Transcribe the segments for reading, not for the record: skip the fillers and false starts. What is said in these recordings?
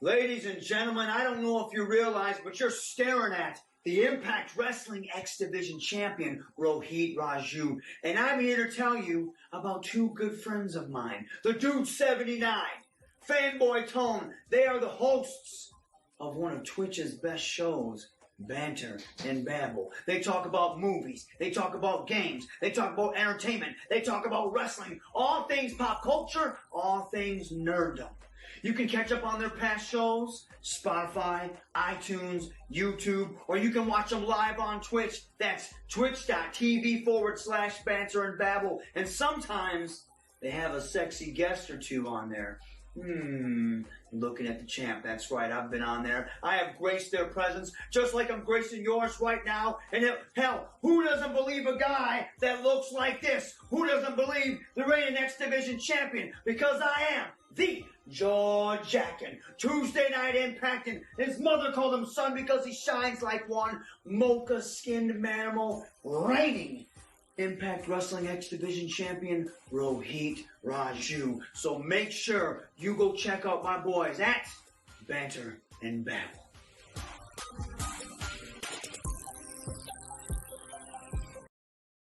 Ladies and gentlemen, I don't know if you realize, but you're staring at the Impact Wrestling X Division champion, Rohit Raju. And I'm here to tell you about two good friends of mine, the Dude79, Fanboytone. They are the hosts of one of Twitch's best shows, Banter and Babble. They talk about movies, they talk about games, they talk about entertainment, they talk about wrestling, all things pop culture, all things nerddom. You can catch up on their past shows, Spotify, iTunes, YouTube, or you can watch them live on Twitch. That's twitch.tv/Banter and Babble. And sometimes they have a sexy guest or two on there. Looking at the champ. That's right, I've been on there. I have graced their presence just like I'm gracing yours right now. And hell, who doesn't believe a guy that looks like this? Who doesn't believe the reigning X Division champion? Because I am the Jaw-jacking, Tuesday night impacting. His mother called him son because he shines like one, mocha-skinned manimal, reigning Impact Wrestling X Division champion, Rohit Raju. So make sure you go check out my boys at Banter and Babble.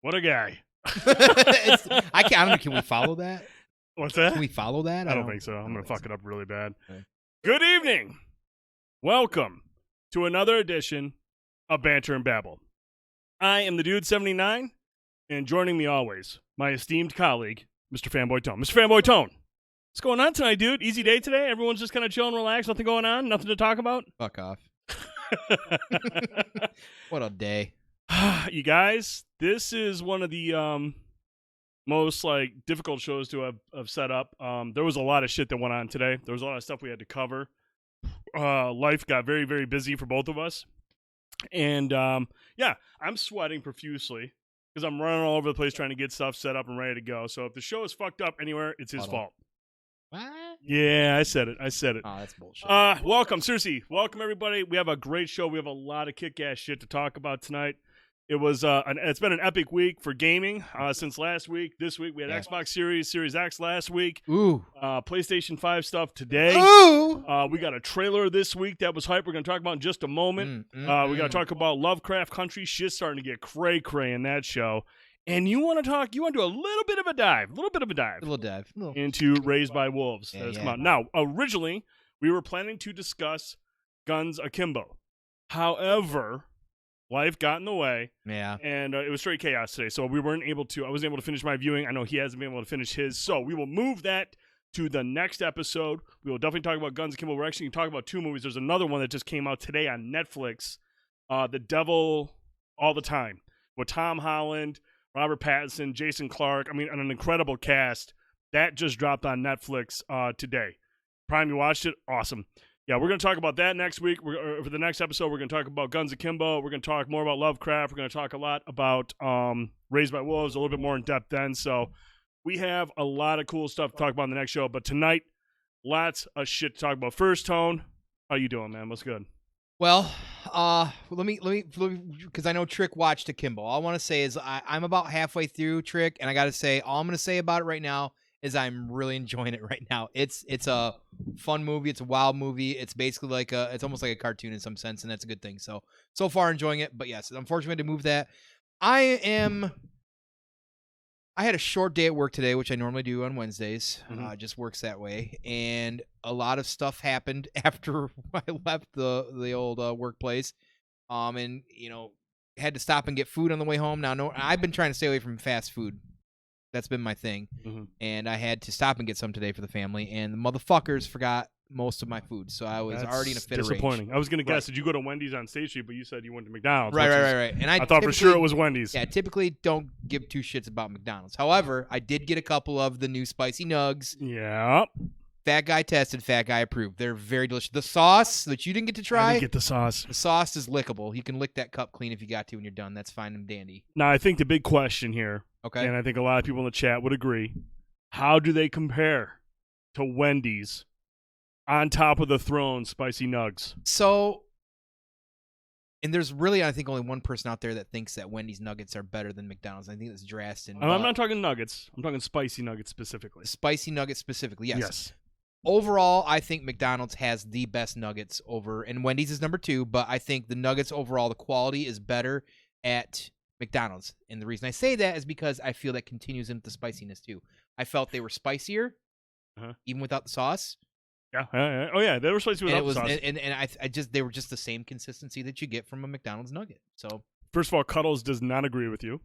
What a guy. I don't know, can we follow that? What's that? Can we follow that? I don't think so. I'm going to fuck it up really bad. Okay. Good evening. Welcome to another edition of Banter and Babble. I am the Dude79, and joining me always, my esteemed colleague, Mr. Fanboytone. Mr. Fanboytone, what's going on tonight, dude? Easy day today? Everyone's just kind of chilling, relaxed, nothing going on, nothing to talk about? Fuck off. What a day. You guys, this is one of the most difficult shows to have set up. There was a lot of shit that went on today. There was a lot of stuff we had to cover. Life got very, very busy for both of us. And yeah, I'm sweating profusely because I'm running all over the place trying to get stuff set up and ready to go. So if the show is fucked up anywhere, it's his fault. What? Yeah, I said it. Oh, that's bullshit. Welcome, seriously. Welcome, everybody. We have a great show. We have a lot of kick-ass shit to talk about tonight. It was it's been an epic week for gaming since last week. This week we had Xbox Series X last week. Ooh. PlayStation 5 stuff today. Ooh. We got a trailer this week that was hype. We're going to talk about in just a moment. We got to talk about Lovecraft Country. Shit's starting to get cray-cray in that show. And you want to do a little bit of a dive into Raised by Wolves. Yeah, that has come out. Now, originally, we were planning to discuss Guns Akimbo. However, life got in the way, and it was straight chaos today. So I wasn't able to finish my viewing. I know he hasn't been able to finish his. So we will move that to the next episode. We will definitely talk about Guns Akimbo. We're actually going to talk about two movies. There's another one that just came out today on Netflix, The Devil All the Time, with Tom Holland, Robert Pattinson, Jason Clarke. I mean, an incredible cast. That just dropped on Netflix today. Prime, you watched it? Awesome. Yeah, we're going to talk about that next week. For the next episode, we're going to talk about Guns Akimbo. We're going to talk more about Lovecraft. We're going to talk a lot about Raised by Wolves, a little bit more in depth then. So we have a lot of cool stuff to talk about in the next show. But tonight, lots of shit to talk about. First, Tone, how you doing, man? What's good? Well, let me, because I know Trick watched Akimbo. All I want to say is I'm about halfway through Trick, and I got to say, all I'm going to say about it right now is I'm really enjoying it right now. It's a fun movie. It's a wild movie. It's basically it's almost like a cartoon in some sense, and that's a good thing. So far enjoying it. But yes, unfortunately to move that. I had a short day at work today, which I normally do on Wednesdays. It just works that way. And a lot of stuff happened after I left the old workplace. And had to stop and get food on the way home. Now, I've been trying to stay away from fast food. That's been my thing. And I had to stop and get some today for the family, and the motherfuckers forgot most of my food, so I was already in a fit of rage. Disappointing. I was going to guess, did you go to Wendy's on State Street, but you said you went to McDonald's. Right. And I thought for sure it was Wendy's. Yeah, I typically don't give two shits about McDonald's. However, I did get a couple of the new spicy nugs. Yeah. Fat guy tested, fat guy approved. They're very delicious. The sauce that you didn't get to try. I didn't get the sauce. The sauce is lickable. You can lick that cup clean if you got to when you're done. That's fine and dandy. Now, I think the big question here, okay, and I think a lot of people in the chat would agree, how do they compare to Wendy's on top of the throne spicy nugs? So, and there's really, I think, only one person out there that thinks that Wendy's nuggets are better than McDonald's. I think that's Drastin. I'm not talking nuggets. I'm talking spicy nuggets specifically. Spicy nuggets specifically, yes. overall, I think McDonald's has the best nuggets over, and Wendy's is number 2, but I think the nuggets overall, the quality is better at McDonald's. And the reason I say that is because I feel that continues into the spiciness too. I felt they were spicier, even without the sauce. Yeah. Oh yeah, they were spicy without the sauce. And I just they were just the same consistency that you get from a McDonald's nugget. So first of all, Cuddles does not agree with you.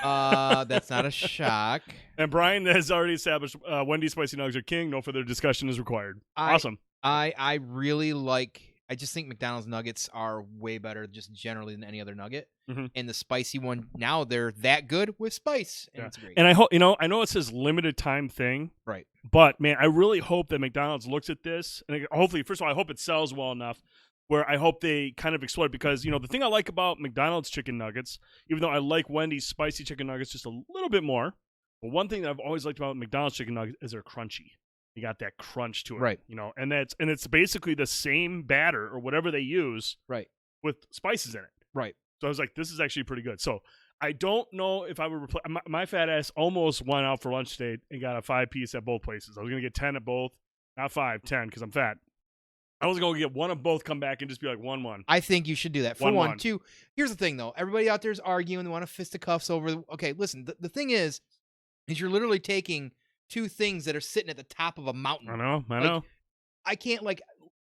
That's not a shock. And Brian has already established Wendy's spicy nuggets are king. No further discussion is required. Awesome. I really like. I just think McDonald's nuggets are way better, just generally, than any other nugget. And the spicy one now they're that good with spice, and it's great. And I hope I know it says limited time thing, right? But man, I really hope that McDonald's looks at this, and hopefully, first of all, I hope it sells well enough where I hope they kind of explore it, because the thing I like about McDonald's chicken nuggets, even though I like Wendy's spicy chicken nuggets just a little bit more, but one thing that I've always liked about McDonald's chicken nuggets is they're crunchy. You got that crunch to it, right? And it's basically the same batter or whatever they use, right, with spices in it, right. So I was like, this is actually pretty good. So I don't know if I would replace my fat ass. Almost went out for lunch today and got a 5-piece at both places. I was gonna get 10 at both, not 5, 10 because I'm fat. I was gonna get one of both, come back and just be like 1-1. I think you should do that for one. 2. Here's the thing though, everybody out there is arguing. They want to fisticuffs over. Okay, listen. The thing is you're literally taking 2 things that are sitting at the top of a mountain. I know. I can't,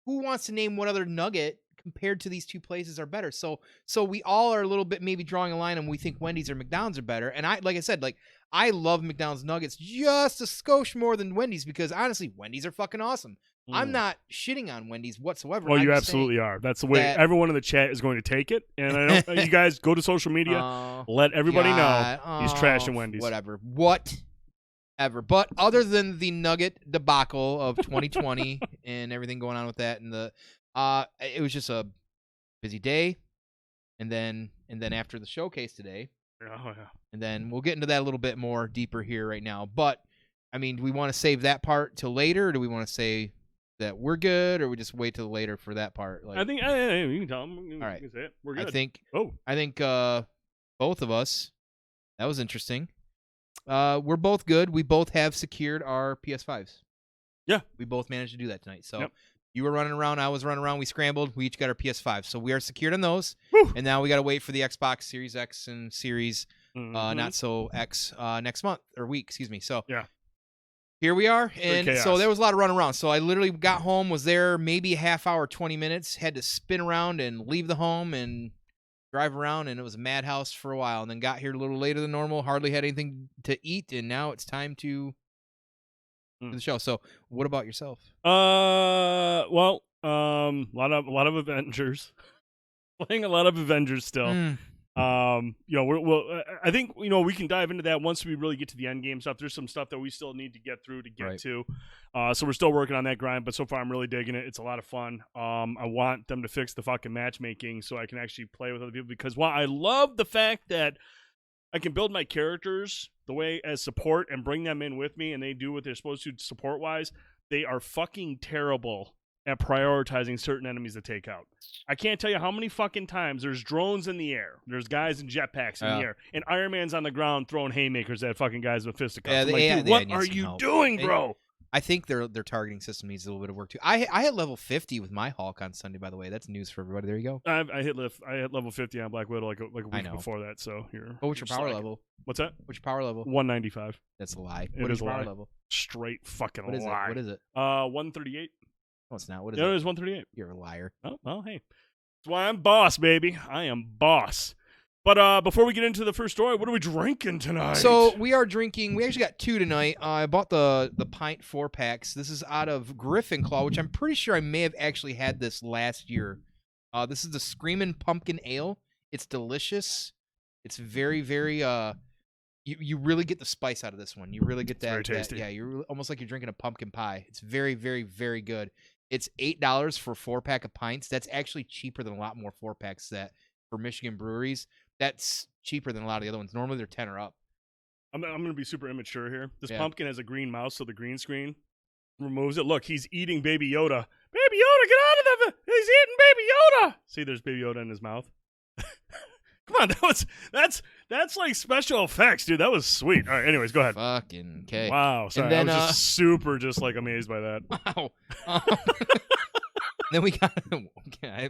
who wants to name what other nugget compared to these 2 places are better? So we all are a little bit maybe drawing a line, and we think Wendy's or McDonald's are better. And like I said, I love McDonald's nuggets just a skosh more than Wendy's, because honestly, Wendy's are fucking awesome. I'm not shitting on Wendy's whatsoever. Well, you absolutely are. That's the way everyone in the chat is going to take it. And I know you guys go to social media, let everybody know he's trashing Wendy's. Whatever. But other than the nugget debacle of 2020 and everything going on with that, and it was just a busy day, and then after the showcase today, and then we'll get into that a little bit more deeper here right now. But I mean, do we want to save that part till later, or do we want to say that we're good, or we just wait till later for that part? I think you can tell them. All right, say it. We're good. I think both of us. That was interesting. We're both good. We both have secured our PS5s. Yeah. We both managed to do that tonight. So you were running around, I was running around, we scrambled, we each got our PS5. So we are secured on those. Whew. And now we got to wait for the Xbox Series X and Series Not So X next month, or week, excuse me. So here we are. And so there was a lot of running around. So I literally got home, was there maybe a half hour, 20 minutes, had to spin around and leave the home and drive around, and it was a madhouse for a while, and then got here a little later than normal, hardly had anything to eat, and now it's time to the show. So what about yourself? Well, a lot of Avengers. Playing a lot of Avengers still. I think we can dive into that once we really get to the end game stuff. There's some stuff that we still need to get through to get to, so we're still working on that grind. But so far, I'm really digging it. It's a lot of fun. I want them to fix the fucking matchmaking so I can actually play with other people, because while I love the fact that I can build my characters the way as support and bring them in with me, and they do what they're supposed to support wise, they are fucking terrible at prioritizing certain enemies to take out. I can't tell you how many fucking times there's drones in the air, there's guys in jetpacks in the air, and Iron Man's on the ground throwing haymakers at fucking guys with fisticuffs. Dude, what are you doing, bro? I think their targeting system needs a little bit of work too. I hit level 50 with my Hulk on Sunday, by the way. That's news for everybody. There you go. I hit level 50 on Black Widow like a week before that. So here. What's your power level? What's that? What's your power level? 195. That's a lie. What is your power level? Straight fucking lie. What is it? 138. No, it's not. What is it? No, it is 138. You're a liar. Oh, well, hey. That's why I'm boss, baby. I am boss. But before we get into the first story, what are we drinking tonight? So we are drinking. We actually got 2 tonight. I bought the pint 4-packs. This is out of Griffin Claw, which I'm pretty sure I may have actually had this last year. This is the Screamin' Pumpkin Ale. It's delicious. It's very, very. You really get the spice out of this one. You really get that. Very tasty. You're almost like you're drinking a pumpkin pie. It's very, very, very good. It's $8 for 4-pack of pints. That's actually cheaper than a lot more 4-packs that for Michigan breweries. That's cheaper than a lot of the other ones. Normally they're 10 or up. I'm going to be super immature here. This pumpkin has a green mouse, so the green screen removes it. Look, he's eating Baby Yoda. Baby Yoda, get out of the... He's eating Baby Yoda. See, there's Baby Yoda in his mouth. Come on, that's That's like special effects, dude. That was sweet. All right, anyways, go ahead. Fucking okay. Wow, sorry. Then, I was just super like amazed by that. Wow. Then we got,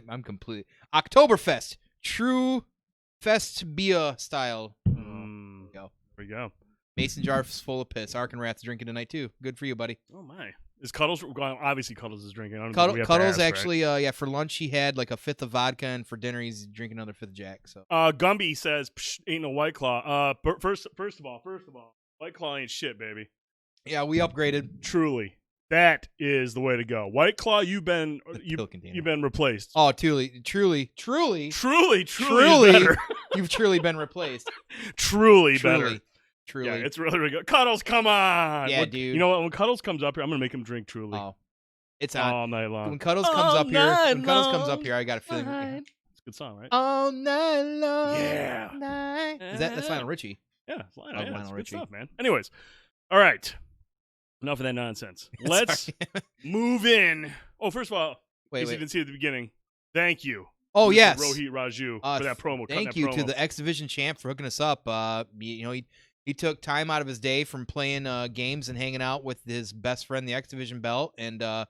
I'm complete. Oktoberfest. True Festbier style. There we go. Mason jar's full of piss. Arkenrath's drinking tonight, too. Good for you, buddy. Oh, my. Is Cuddles, obviously Cuddles is drinking. I don't know Cuddles actually, for lunch he had like a fifth of vodka, and for dinner he's drinking another fifth of Jack. So, Gumby says, ain't no White Claw. First of all, White Claw ain't shit, baby. Yeah, we upgraded. Truly. That is the way to go. White Claw, you've been replaced. Oh, truly. You've truly been replaced. Truly better. Truly. Yeah, it's really good. Cuddles, come on. Yeah, dude. You know what? When Cuddles comes up here, I'm gonna make him drink Truly. Oh, it's on all night long. When Cuddles comes up here, I got a feeling. It's a good song, right? All night long. Yeah. That's Lionel Richie? Yeah, it's Lionel. Lionel It's good Richie. stuff, man. Anyways, all right. Enough of that nonsense. Let's move in. Oh, first of all, wait. You didn't see at the beginning. Thank you. Oh, yes. Rohit Raju for that promo. Thank you to the X Division champ for hooking us up. He took time out of his day from playing games and hanging out with his best friend, the X Division belt, and got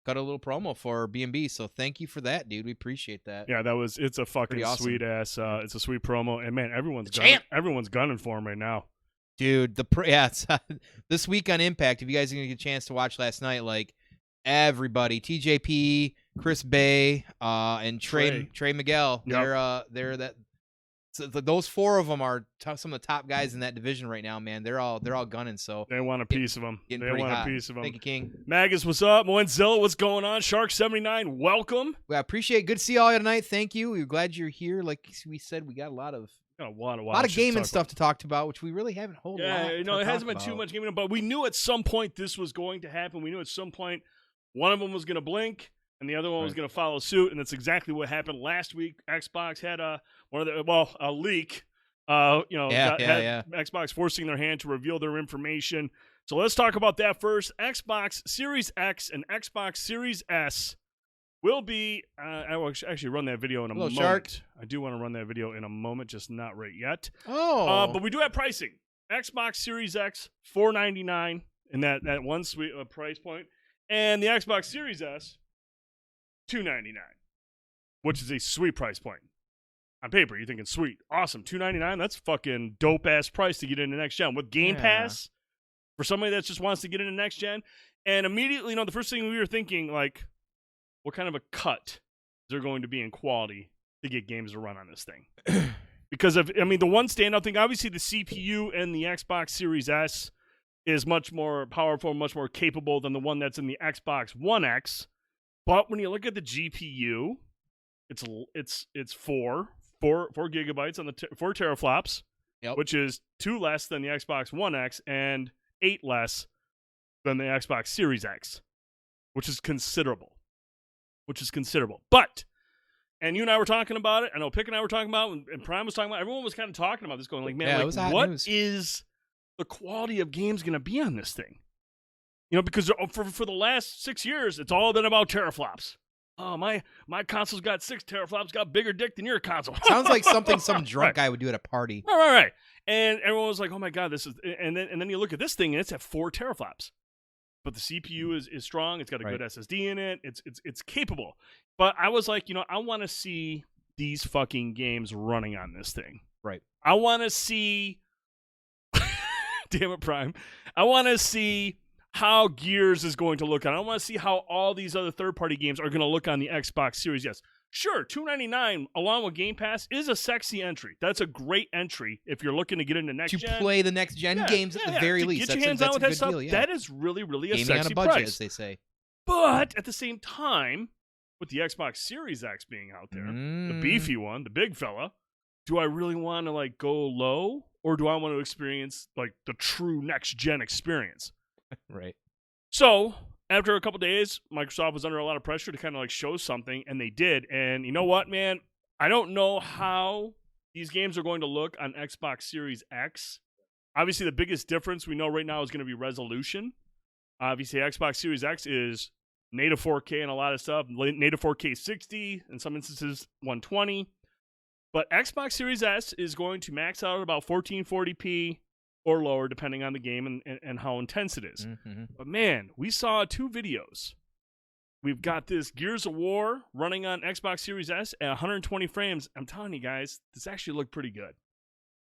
a little promo for B&B. So thank you for that, dude. We appreciate that. Yeah, it's a fucking awesome. sweet ass. It's a sweet promo, and man, everyone's gunning for him right now. Dude, this week on Impact, if you guys are gonna get a chance to watch last night, like everybody, TJP, Chris Bay, and Trey Miguel, they're that. So those four of them are some of the top guys in that division right now, man. They're all gunning. So they want a piece of them. They want a piece of them. Thank you, King. Magus, what's up? Moenzilla, what's going on? Shark79, welcome. I appreciate it. Good to see all you tonight. Thank you. We're glad you're here. Like we said, we got a lot of gaming stuff to talk about, which we really haven't whole lot. It hasn't been too much gaming, but we knew at some point this was going to happen. We knew at some point one of them was going to blink and the other one was going to follow suit, and that's exactly what happened last week. Xbox had a leak. Xbox forcing their hand to reveal their information. So let's talk about that first. Xbox Series X and Xbox Series S will be. I will actually run that video in a moment. Shark. I do want to run that video in a moment, just not right yet. Oh, but we do have pricing. Xbox Series X $499 in that one sweet price point, and the Xbox Series S $299, which is a sweet price point. On paper, you're thinking, sweet, awesome, $299. That's fucking dope ass price to get into next gen with Game Pass for somebody that just wants to get into next gen. And immediately, the first thing we were thinking, like, what kind of a cut is there going to be in quality to get games to run on this thing? Because the one standout thing, obviously, the CPU in the Xbox Series S is much more powerful, much more capable than the one that's in the Xbox One X. But when you look at the GPU, it's 4 gigabytes on the 4 teraflops, which is 2 less than the Xbox One X and 8 less than the Xbox Series X, which is considerable. But, and you and I were talking about it, I know Pick and I were talking about it, and Prime was talking about it, everyone was kind of talking about this, going like, man, what is the quality of games going to be on this thing? Because for the last 6 years, it's all been about teraflops. Oh, my console's got 6 teraflops, got bigger dick than your console. Sounds like something some drunk guy would do at a party. Right. And everyone was like, oh my God, this is, and then you look at this thing and it's at 4 teraflops. But the CPU is strong. It's got a good SSD in it. It's capable. But I was like, I want to see these fucking games running on this thing. Right. I want to see, damn it, Prime. I want to see how Gears is going to look on. I want to see how all these other third-party games are going to look on the Xbox Series S. Sure, $299 along with Game Pass is a sexy entry. That's a great entry if you're looking to get into next gen. To play the next gen games at the very least. Get your hands on with that stuff. That is really, really a sexy on a budget, price, as they say. But at the same time, with the Xbox Series X being out there, the beefy one, the big fella, do I really want to go low, or do I want to experience the true next gen experience? Right. So after a couple days, Microsoft was under a lot of pressure to kind of show something, and they did. And you know what, man? I don't know how these games are going to look on Xbox Series X. Obviously, the biggest difference we know right now is going to be resolution. Obviously, Xbox Series X is native 4K and a lot of stuff. Native 4K 60, in some instances 120. But Xbox Series S is going to max out at about 1440p or lower, depending on the game and how intense it is. Mm-hmm. But man, we saw 2 videos. We've got this Gears of War running on Xbox Series S at 120 frames. I'm telling you guys, this actually looked pretty good.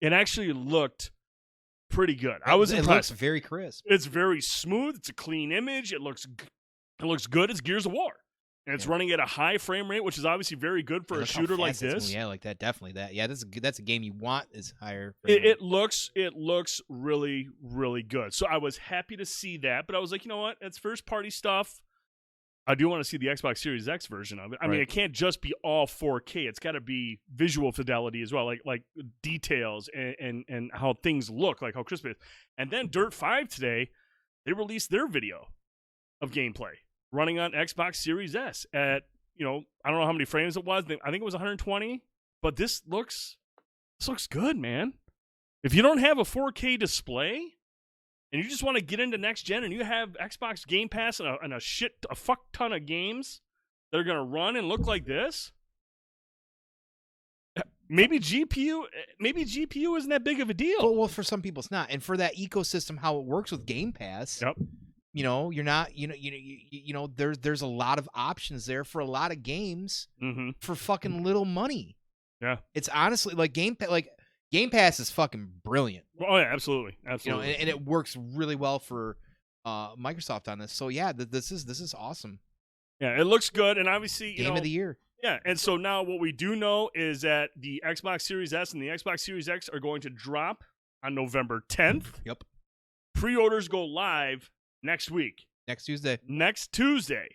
It actually looked pretty good. I was impressed. It looks very crisp. It's very smooth. It's a clean image. It looks good. It's Gears of War. And it's running at a high frame rate, which is obviously very good for a shooter like this. Yeah, like that. Definitely that. Yeah, that's a game you want is higher. It looks really, really good. So I was happy to see that, but I was like, you know what? It's first party stuff. I do want to see the Xbox Series X version of it. I mean, it can't just be all 4K. It's got to be visual fidelity as well, like details and how things look, like how crisp it is. And then Dirt 5 today, they released their video of gameplay running on Xbox Series S at, I don't know how many frames it was. I think it was 120. But this looks good, man. If you don't have a 4K display and you just want to get into next gen and you have Xbox Game Pass and a fuck ton of games that are going to run and look like this, maybe GPU isn't that big of a deal. Well, for some people it's not. And for that ecosystem, how it works with Game Pass, you're not, there's a lot of options there for a lot of games for fucking little money. Yeah. It's honestly like Game Pass is fucking brilliant. Oh yeah, absolutely. Absolutely. And it works really well for Microsoft on this. So yeah, this is awesome. Yeah, it looks good, and obviously Game of the year. Yeah, and so now what we do know is that the Xbox Series S and the Xbox Series X are going to drop on November 10th. Yep. Pre-orders go live next week. Next Tuesday.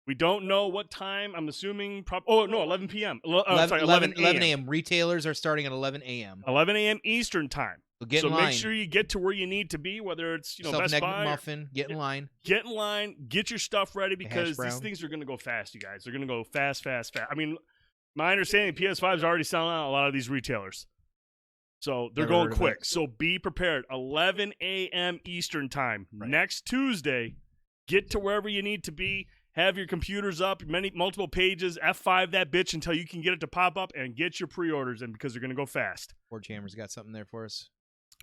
We don't know what time. I'm assuming 11 p.m. 11 a.m. Retailers are starting at 11 a.m. 11 a.m. Eastern time. So make sure you get to where you need to be, whether it's Best Buy. Muffin, get in line. Get in line. Get your stuff ready because these things are going to go fast, you guys. They're going to go fast. I mean, my understanding, PS5 is already selling out a lot of these retailers. So they're going quick. So be prepared. 11 a.m. Eastern time. Right. Next Tuesday, get to wherever you need to be. Have your computers up, multiple pages, F5 that bitch until you can get it to pop up and get your pre-orders in because they're going to go fast. Forge Hammer's got something there for us.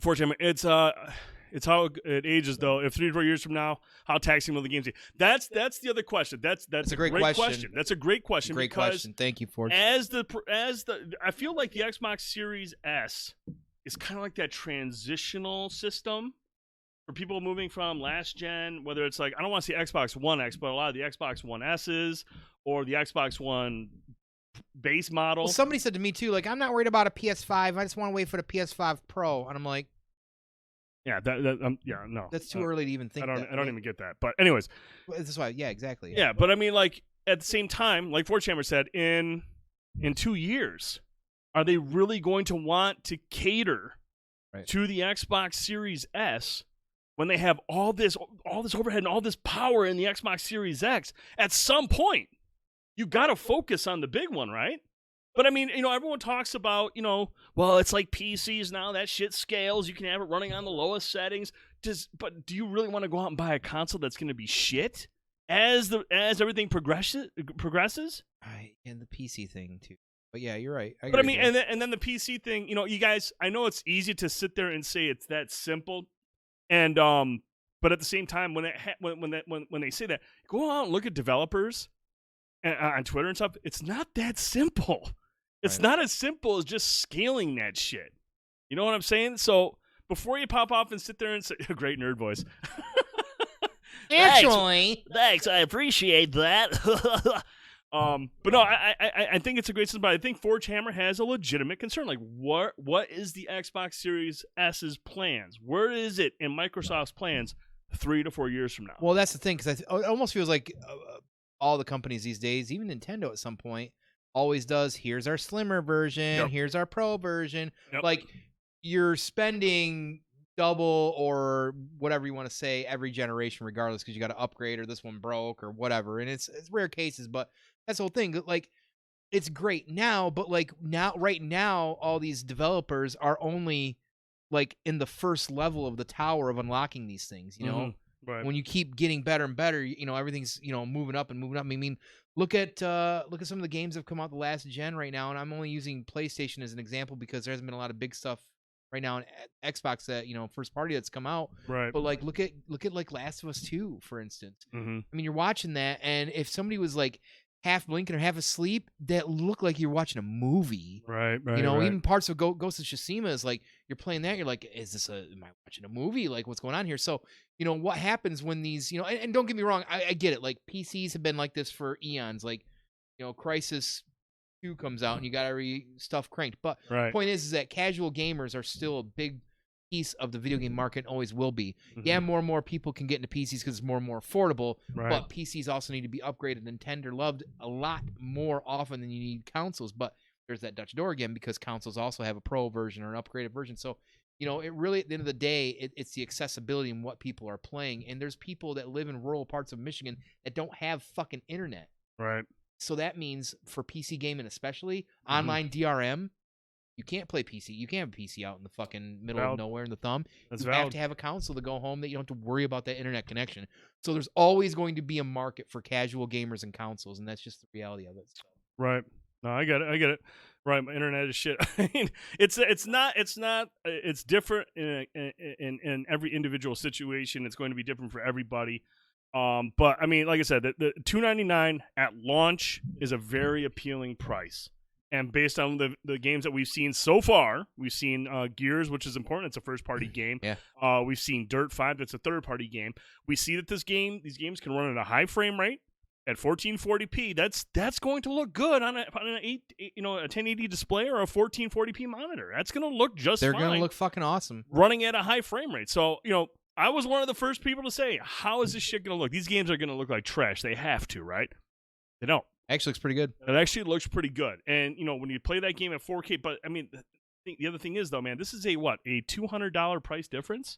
Forge Hammer, it's how it ages though. If 3 to 4 years from now, how taxing will the games be? That's the other question. That's a great question. That's a great question. Great question. Thank you, Forge. As the I feel like the Xbox Series S is kind of like that transitional system. For people moving from last gen, whether it's like, I don't want to see Xbox One X, but a lot of the Xbox One S's or the Xbox One base model. Well, somebody said to me too, like, I'm not worried about a PS5. I just want to wait for the PS5 Pro. And I'm like, yeah, no. That's too early to even think I don't even get that. But anyways. That's why, yeah, exactly. Yeah, but I mean, like, at the same time, like Forge Hammer said, in 2 years, are they really going to want to cater to the Xbox Series S when they have all this overhead and all this power in the Xbox Series X? At some point, you got to focus on the big one, right? But I mean, everyone talks about, well, it's like PCs now. That shit scales. You can have it running on the lowest settings. But do you really want to go out and buy a console that's going to be shit as everything progresses? And the PC thing too. But yeah, you're right. But I mean, and then the PC thing. You guys, I know it's easy to sit there and say it's that simple. And but at the same time, when they say that, go out and look at developers on Twitter and stuff. It's not that simple. It's not as simple as just scaling that shit. You know what I'm saying? So before you pop off and sit there and say, great nerd voice. Actually, thanks. I appreciate that. But no, I think it's a great system. But I think Forge Hammer has a legitimate concern. Like, what is the Xbox Series S's plans? Where is it in Microsoft's plans 3 to 4 years from now? Well, that's the thing, because it almost feels like all the companies these days, even Nintendo at some point, always does. Here's our slimmer version. Yep. Here's our pro version. Yep. Like, you're spending double or whatever you want to say every generation, regardless, because you got to upgrade or this one broke or whatever. And it's rare cases, but that's the whole thing. Like, it's great now, but like right now, all these developers are only like in the first level of the tower of unlocking these things. You know, Right. When you keep getting better and better, everything's moving up and moving up. I mean, look at some of the games that have come out the last gen right now, and I'm only using PlayStation as an example because there hasn't been a lot of big stuff right now on Xbox that first party that's come out. Right. But like look at like Last of Us 2, for instance. Mm-hmm. I mean, you're watching that, and if somebody was like half blinking or half asleep, that looked like you're watching a movie. Right. Right. Even parts of Ghost of Tsushima is like you're playing that, you're like, am I watching a movie? Like, what's going on here? So, what happens when these, and don't get me wrong, I get it. Like, PCs have been like this for eons. Like, Crysis 2 comes out and you got every stuff cranked. But the point is that casual gamers are still a big piece of the video game market and always will be. Mm-hmm. Yeah, more and more people can get into PCs because it's more and more affordable, but PCs also need to be upgraded and tender loved a lot more often than you need consoles. But there's that Dutch door again because consoles also have a pro version or an upgraded version. So, it really, at the end of the day, it's the accessibility and what people are playing. And there's people that live in rural parts of Michigan that don't have fucking internet. Right. So that means for PC gaming especially, online DRM, you can't play PC. You can't have a PC out in the fucking middle of nowhere in the thumb. You have to have a console to go home that you don't have to worry about that internet connection. So there's always going to be a market for casual gamers and consoles, and that's just the reality of it. So. Right. No, I get it. Right, my internet is shit. I mean, it's different in every individual situation. It's going to be different for everybody. But I mean, like I said, the $299 at launch is a very appealing price. And based on the games that we've seen so far, we've seen Gears, which is important. It's a first-party game. Yeah. We've seen Dirt 5. That's a third-party game. We see that these games can run at a high frame rate at 1440p. That's going to look good on a 1080 display or a 1440p monitor. That's going to look just fine. They're going to look fucking awesome running at a high frame rate. So I was one of the first people to say, how is this shit going to look? These games are going to look like trash. They have to, right? They don't. Actually looks pretty good. It actually looks pretty good. And, when you play that game at 4K, but, I mean, the other thing is, though, man, this is a $200 price difference?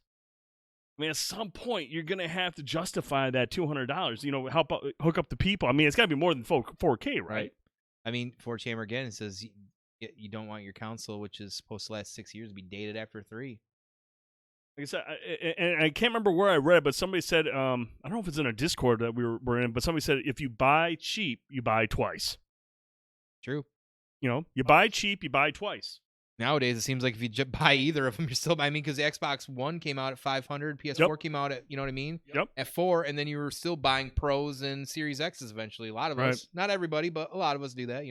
I mean, at some point, you're going to have to justify that $200, hook up the people. I mean, it's got to be more than 4K, right? I mean, 4Chamber, again, it says you don't want your console, which is supposed to last 6 years, to be dated after 3. Like I said, and I can't remember where I read it, but somebody said, I don't know if it's in a Discord that we were in, but somebody said if you buy cheap, you buy twice. True. You buy cheap, you buy twice. Nowadays, it seems like if you buy either of them, you're still buying. I mean, because the Xbox One came out at $500, PS4 came out at, you know what I mean? Yep. At $400, and then you were still buying Pros and Series X's eventually. A lot of us, not everybody, but a lot of us do that,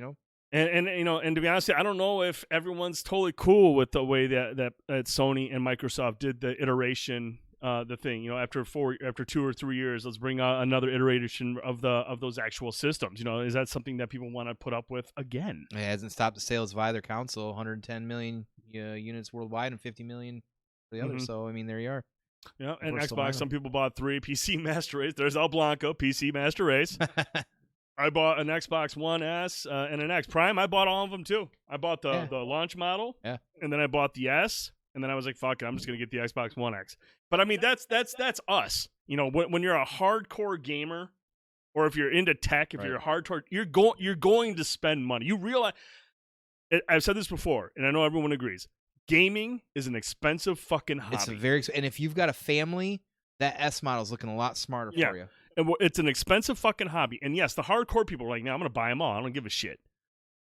And to be honest, I don't know if everyone's totally cool with the way that Sony and Microsoft did the iteration, the thing. After 2 or 3 years, let's bring out another iteration of those actual systems. Is that something that people want to put up with again? It hasn't stopped the sales of either console. 110 million units worldwide and 50 million for the other. So I mean, there you are. Yeah, and Xbox. Some people bought 3 PC Master Race. There's El Blanco PC Master Race. I bought an Xbox One S and an X Prime. I bought all of them too. I bought the launch model, and then I bought the S, and then I was like, "Fuck it, I'm just gonna get the Xbox One X." But I mean, that's us. When you're a hardcore gamer, or if you're into tech, if you're a hardcore, you're going to spend money. You realize. I've said this before, and I know everyone agrees. Gaming is an expensive fucking hobby. It's and if you've got a family, that S model is looking a lot smarter for you. It's an expensive fucking hobby. And yes, the hardcore people are like, no, I'm going to buy them all. I don't give a shit.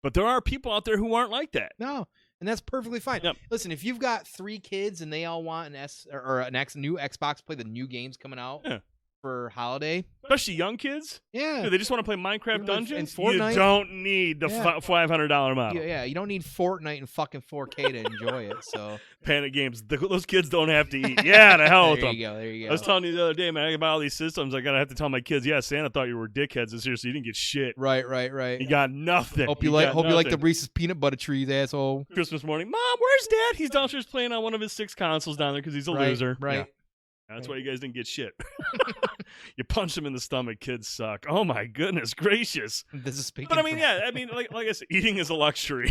But there are people out there who aren't like that. No, and that's perfectly fine. Yep. Listen, if you've got 3 kids and they all want an S or an new Xbox, play the new games coming out for holiday. Especially young kids. Yeah. Dude, they just want to play Minecraft Dungeons. And Fortnite. You don't need the $500 model. Yeah, you don't need Fortnite and fucking 4K to enjoy it. So Panic Games. Those kids don't have to eat. Yeah, the hell with them. There you go. I was telling you the other day, man, I can buy all these systems. I got to have to tell my kids, Santa thought you were dickheads this year, so you didn't get shit. Right. You got nothing. Hope you like the Reese's peanut butter trees, asshole. Christmas morning. Mom, where's Dad? He's downstairs playing on one of his 6 consoles down there because he's a loser. Right. Yeah. That's why you guys didn't get shit. You punch them in the stomach, kids suck. Oh my goodness gracious. This is speaking. But I mean, like I said, eating is a luxury.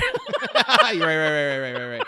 Right.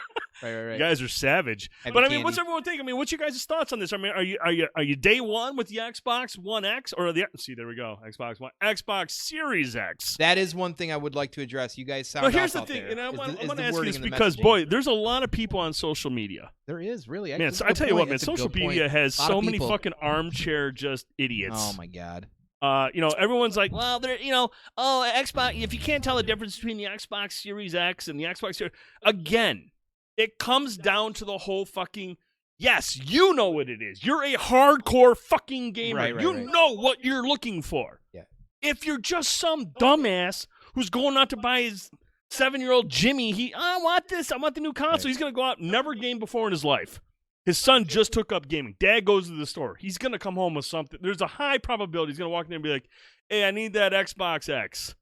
Right. You guys are savage. Heavy But I mean, candy. what's everyone think? I mean, what's your guys' thoughts on this? I mean, are you day one with the Xbox One X or see? There we go, Xbox One, Xbox Series X. That is one thing I would like to address. You guys sound. But here's off the out thing, there. and I want Is to the ask you wording this in the because, messaging. boy, there's a lot of people on social media. There is really. Man, That's a I good tell you what, point. man, That's a social good point. media has A lot of so many people. fucking armchair just idiots. Oh my god. Everyone's like, well, they're, Xbox. If you can't tell the difference between the Xbox Series X and the Xbox Series, again, it comes down to the whole fucking. Yes, you know what it is. You're a hardcore fucking gamer. Right, you right. know what you're looking for. Yeah. If you're just some dumbass who's going out to buy his 7-year-old Jimmy, I want this. I want the new console. Right. He's gonna go out, never game before in his life. His son just took up gaming. Dad goes to the store. He's going to come home with something. There's a high probability he's going to walk in there and be like, hey, I need that Xbox X.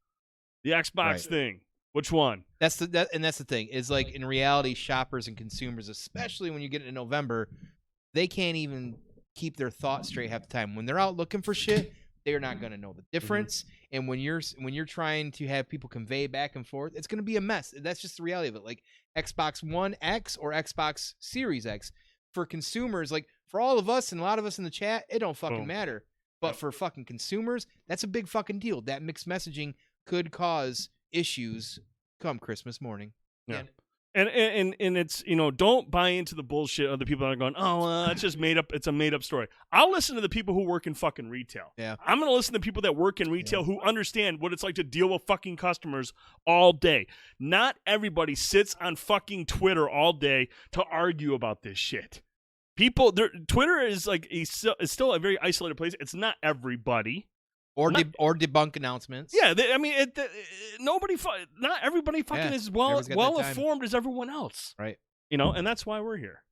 The Xbox thing. Which one? That's the thing. Is like in reality, shoppers and consumers, especially when you get into November, they can't even keep their thoughts straight half the time. When they're out looking for shit, they're not going to know the difference. And when you're trying to have people convey back and forth, it's going to be a mess. That's just the reality of it. Like Xbox One X or Xbox Series X. For consumers, like for all of us and a lot of us in the chat, it don't fucking matter. But for fucking consumers, that's a big fucking deal. That mixed messaging could cause issues come Christmas morning. Yeah. And it's, don't buy into the bullshit of the people that are going, oh, it's just made up. It's a made up story. I'll listen to the people who work in fucking retail. Yeah. I'm going to listen to people that work in retail who understand what it's like to deal with fucking customers all day. Not everybody sits on fucking Twitter all day to argue about this shit. Twitter is like is still a very isolated place. It's not everybody. Or debunk announcements. Yeah, not everybody fucking is well informed as everyone else. Right. And that's why we're here.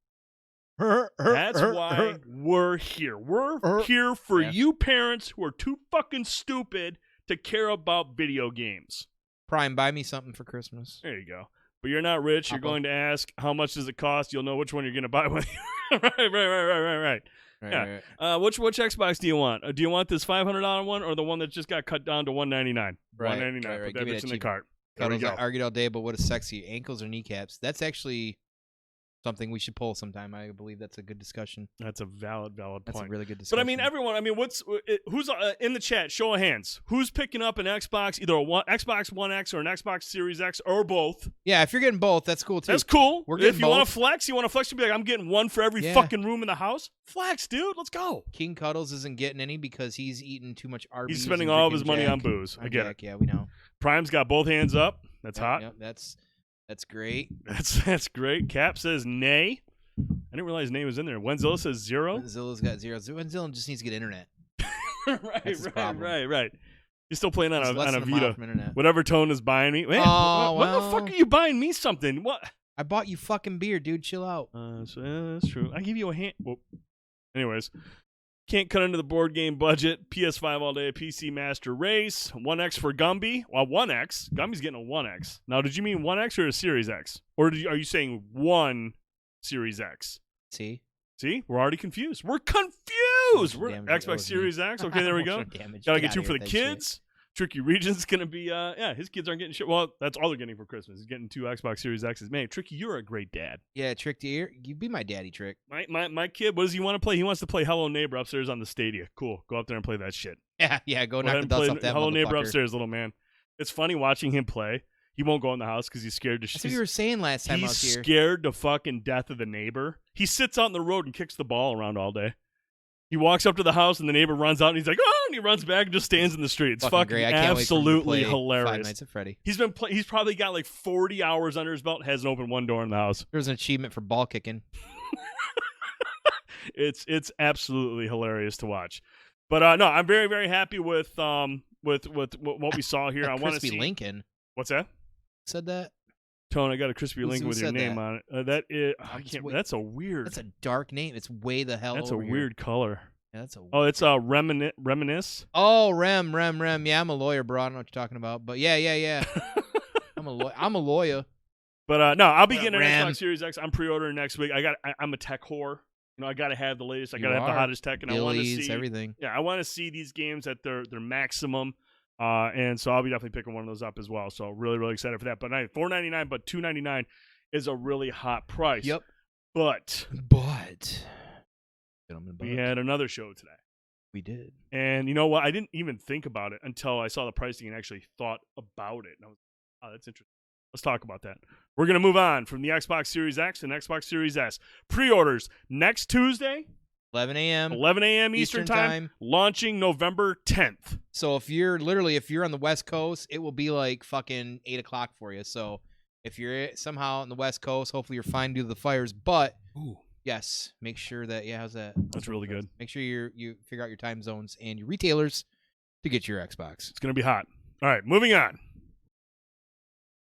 That's why we're here. We're here for you parents who are too fucking stupid to care about video games. Prime, buy me something for Christmas. There you go. But you're not rich. You're going to ask, how much does it cost? You'll know which one you're going to buy with you. Right. Right. Which Xbox do you want? Do you want this $500 one or the one that just got cut down to $199? Right. $199. Right. Put that bitch in the cart. Cuddles, I argued all day, but what is sexy? Ankles or kneecaps? That's actually something we should pull sometime. I believe that's a good discussion. That's a valid point. That's a really good discussion. But I mean, everyone. I mean, who's in the chat? Show of hands. Who's picking up an Xbox, either Xbox One X or an Xbox Series X or both? Yeah, if you're getting both, that's cool too. That's cool. We're getting if you want to flex, you be like, I'm getting one for every fucking room in the house. Flex, dude. Let's go. King Cuddles isn't getting any because he's eating too much Arby's. He's spending all of his money on booze. I get it. Yeah, we know. Prime's got both hands up. That's hot. Yep, that's great. That's great. Cap says nay. I didn't realize name was in there. Wenzilla says 0. Wenzilla's got 0. Wenzilla just needs to get internet. Right. You're still playing on a Vita. Whatever Tone is buying me. Man, what the fuck are you buying me something? What? I bought you fucking beer, dude. Chill out. That's true. I give you a hand. Well, anyways, can't cut into the board game budget. PS5 all day. PC Master Race. 1X for Gumby. Well, 1X. Gumby's getting a 1X. Now, did you mean 1X or a Series X? Or are you saying 1 Series X? See, we're already confused. We're confused. We're damage Xbox Series X. Okay, there we go. Gotta get 2 for the kids. Tricky Region's gonna be his kids aren't getting shit. Well, that's all they're getting for Christmas. He's getting 2 Xbox Series X's. Man, Tricky, you're a great dad. Yeah, Trick, you be my daddy, Trick. My kid, what does he want to play? He wants to play Hello Neighbor upstairs on the Stadia. Cool. Go up there and play that shit. Yeah, go knock the dust off that Hello Neighbor motherfucker. upstairs, little man. It's funny watching him play. He won't go in the house because he's scared to That's what you were saying last time I was here. He's scared to fucking death of the neighbor. He sits out in the road and kicks the ball around all day. He walks up to the house and the neighbor runs out and he's like, oh, and he runs back and just stands in the street. It's fucking great. I can't absolutely wait for him to play hilarious. Five Nights at Freddy. He's probably got like 40 hours under his belt, hasn't opened one door in the house. There's an achievement for ball kicking. It's absolutely hilarious to watch. But no, I'm very, very happy with what we saw here. I want to see Lincoln. What's that? Said that? Tone, I got a crispy Lincoln with your name that? on it. That is, I can't. That's a weird. That's a dark name. It's way the hell. That's over a here. weird color. Yeah, that's a. Oh, it's reminisce. Oh, Rem. Yeah, I'm a lawyer, bro. I don't know what you're talking about, but yeah. I'm a lawyer. But no, I'll be getting an Xbox Series X. I'm pre-ordering next week. I'm a tech whore. I got to have the latest. I got to have the hottest tech, and I want to see everything. Yeah, I want to see these games at their maximum. And so I'll be definitely picking one of those up as well. So really, really excited for that. But $4.99, but $2.99 is a really hot price. Yep. But we had another show today. We did. And you know what? I didn't even think about it until I saw the pricing and actually thought about it. And I was like, oh, that's interesting. Let's talk about that. We're going to move on from the Xbox Series X and Xbox Series S. Pre-orders next Tuesday. 11 a.m. 11 a.m. Eastern time, launching November 10th. So if you're on the West Coast, it will be like fucking 8 o'clock for you. So if you're somehow on the West Coast, hopefully you're fine due to the fires. But yes, make sure that how's that? That's really good. Make sure you figure out your time zones and your retailers to get your Xbox. It's gonna be hot. All right, moving on.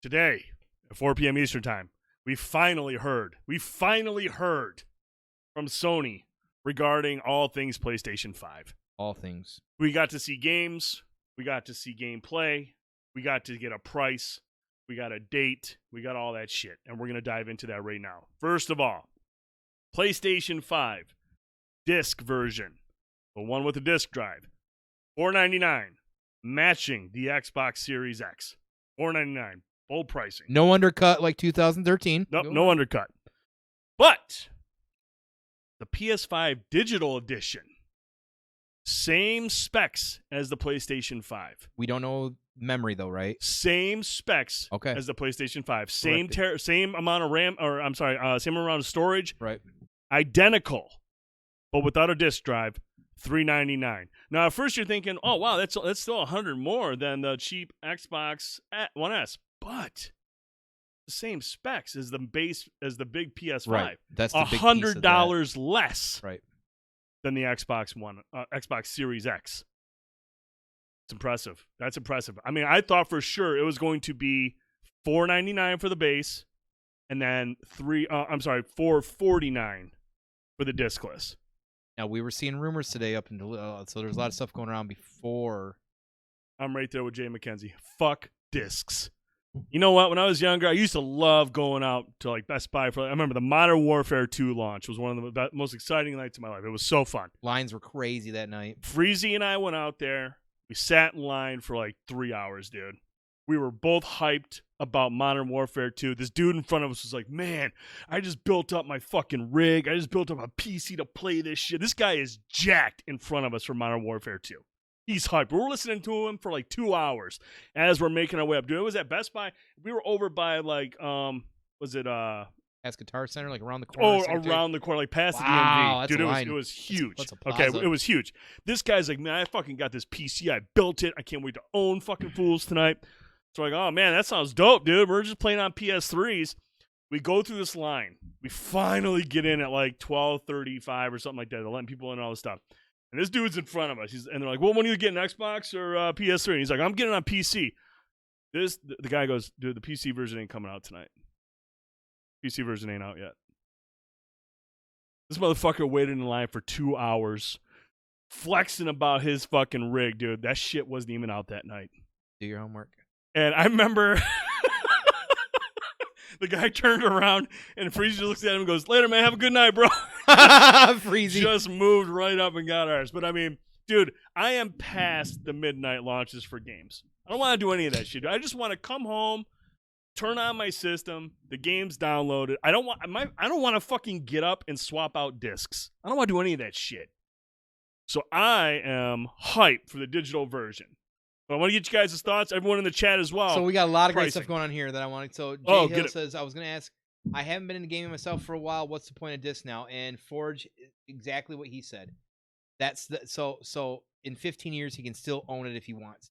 Today at 4 p.m. Eastern time, we finally heard from Sony regarding all things PlayStation 5. All things. We got to see games. We got to see gameplay. We got to get a price. We got a date. We got all that shit. And we're going to dive into that right now. First of all, PlayStation 5 disc version. The one with the disc drive. $499. Matching the Xbox Series X. $499. Full pricing. No undercut like 2013. Nope, no undercut. But the PS5 Digital Edition, same specs as the PlayStation 5. We don't know memory though, right? Same specs as the PlayStation 5. Same amount of RAM, same amount of storage. Right. Identical, but without a disc drive. $399. Now, at first you're thinking, oh wow, that's still $100 more than the cheap Xbox One S, but the same specs as the big PS5. Right. That's the $100 less. Right. Than the Xbox One, Xbox Series X. It's impressive. That's impressive. I mean, I thought for sure it was going to be $499 for the base, and then $449 for the discless. Now we were seeing rumors today up until so there's a lot of stuff going around before. I'm right there with Jay McKenzie. Fuck discs. You know what? When I was younger, I used to love going out to like Best Buy. I remember the Modern Warfare 2 launch was one of the most exciting nights of my life. It was so fun. Lines were crazy that night. Freezy and I went out there. We sat in line for like 3 hours, dude. We were both hyped about Modern Warfare 2. This dude in front of us was like, man, I just built up my fucking rig. I just built up a PC to play this shit. This guy is jacked in front of us for Modern Warfare 2. He's hyped. We're listening to him for like 2 hours as we're making our way up. Dude, it was at Best Buy. We were over by like, was it As Guitar Center, like around the corner? Oh, around the corner, like past the DMV. Dude, it was huge. Okay, it was huge. This guy's like, man, I fucking got this PC. I built it. I can't wait to own fucking fools tonight. So like, oh man, that sounds dope, dude. We're just playing on PS3s. We go through this line. We finally get in at like 12:35 or something like that. They're letting people in and all this stuff. And this dude's in front of us. And they're like, well, when are you getting Xbox or PS3? And he's like, I'm getting on PC. The guy goes, dude, the PC version ain't coming out tonight. PC version ain't out yet. This motherfucker waited in line for 2 hours, flexing about his fucking rig, dude. That shit wasn't even out that night. Do your homework. And I remember the guy turned around and Freezy looks at him and goes, later, man, have a good night, bro. Freezy just moved right up and got ours. But I mean, dude, I am past the midnight launches for games. I don't want to do any of that shit. I just want to come home, turn on my system, the game's downloaded. I don't want to fucking get up and swap out discs. I don't want to do any of that shit. So I am hyped for the digital version. But I want to get you guys' thoughts. Everyone in the chat as well. So we got a lot of great stuff going on here that I wanted. So Jay Hill says, I was going to ask, I haven't been in the gaming myself for a while. What's the point of disc now? And Forge, exactly what he said. So in 15 years, he can still own it if he wants.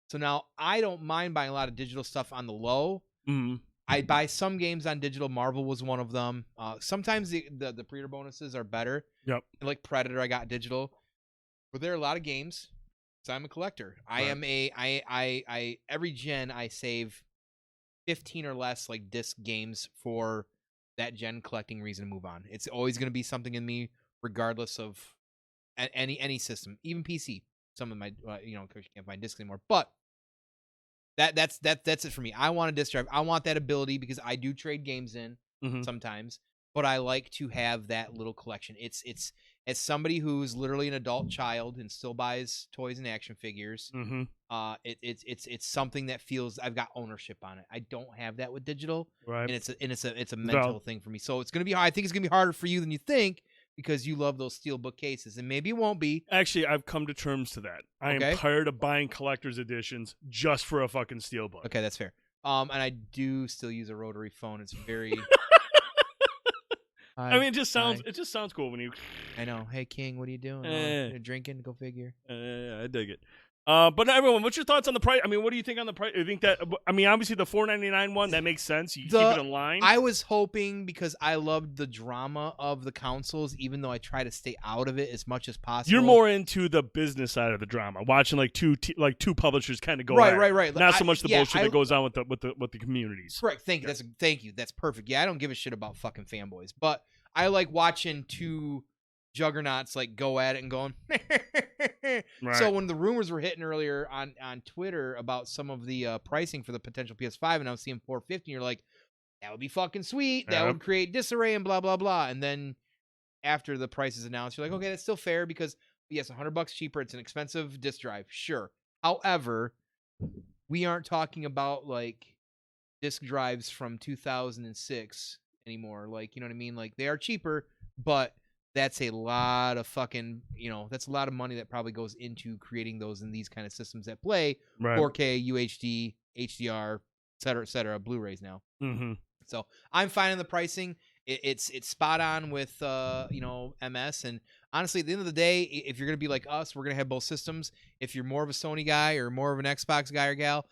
So now I don't mind buying a lot of digital stuff on the low. Mm-hmm. I buy some games on digital. Marvel was one of them. Sometimes the pre-order bonuses are better. Yep. Like Predator, I got digital. But there are a lot of games. So I'm a collector. Right. I every gen I save 15 or less like disc games for that gen collecting reason to move on. It's always going to be something in me, regardless of any system, even PC. Some of my because you can't find discs anymore. But that's it for me. I want a disc drive. I want that ability because I do trade games in sometimes. But I like to have that little collection. It's as somebody who's literally an adult child and still buys toys and action figures, it's something that feels I've got ownership on it. I don't have that with digital, right? And it's a mental thing for me. So it's gonna be hard. I think it's gonna be harder for you than you think because you love those steelbook cases, and maybe it won't be. Actually, I've come to terms to that. I am tired of buying collector's editions just for a fucking steelbook. Okay, that's fair. And I do still use a rotary phone. It's very. I mean, it just sounds cool when you. I know. Hey, King, what are you doing? Drinking? Go figure. I dig it. But everyone, what's your thoughts on the price? I mean, what do you think on the price? You think that? I mean, obviously the $4.99 one that makes sense. You keep it in line. I was hoping because I loved the drama of the consoles, even though I try to stay out of it as much as possible. You're more into the business side of the drama, watching like two publishers kind of go right. Not so much the bullshit that goes on with the communities. Correct. Thank you. Thank you. That's perfect. Yeah, I don't give a shit about fucking fanboys, but I like watching two juggernauts like go at it and going. Right. So when the rumors were hitting earlier on Twitter about some of the pricing for the potential PS5, and I was seeing $450, you're like, that would be fucking sweet. That would create disarray and blah blah blah. And then after the price is announced, you're like, okay, that's still fair because yes, $100 cheaper. It's an expensive disk drive, sure. However, we aren't talking about like disk drives from 2006 anymore. Like, you know what I mean? Like they are cheaper, but that's a lot of fucking, that's a lot of money that probably goes into creating those in these kind of systems that play 4K, UHD, HDR, et cetera, Blu-rays now. Mm-hmm. So I'm fine in the pricing. It's spot on with, MS. And honestly, at the end of the day, if you're going to be like us, we're going to have both systems. If you're more of a Sony guy or more of an Xbox guy or gal,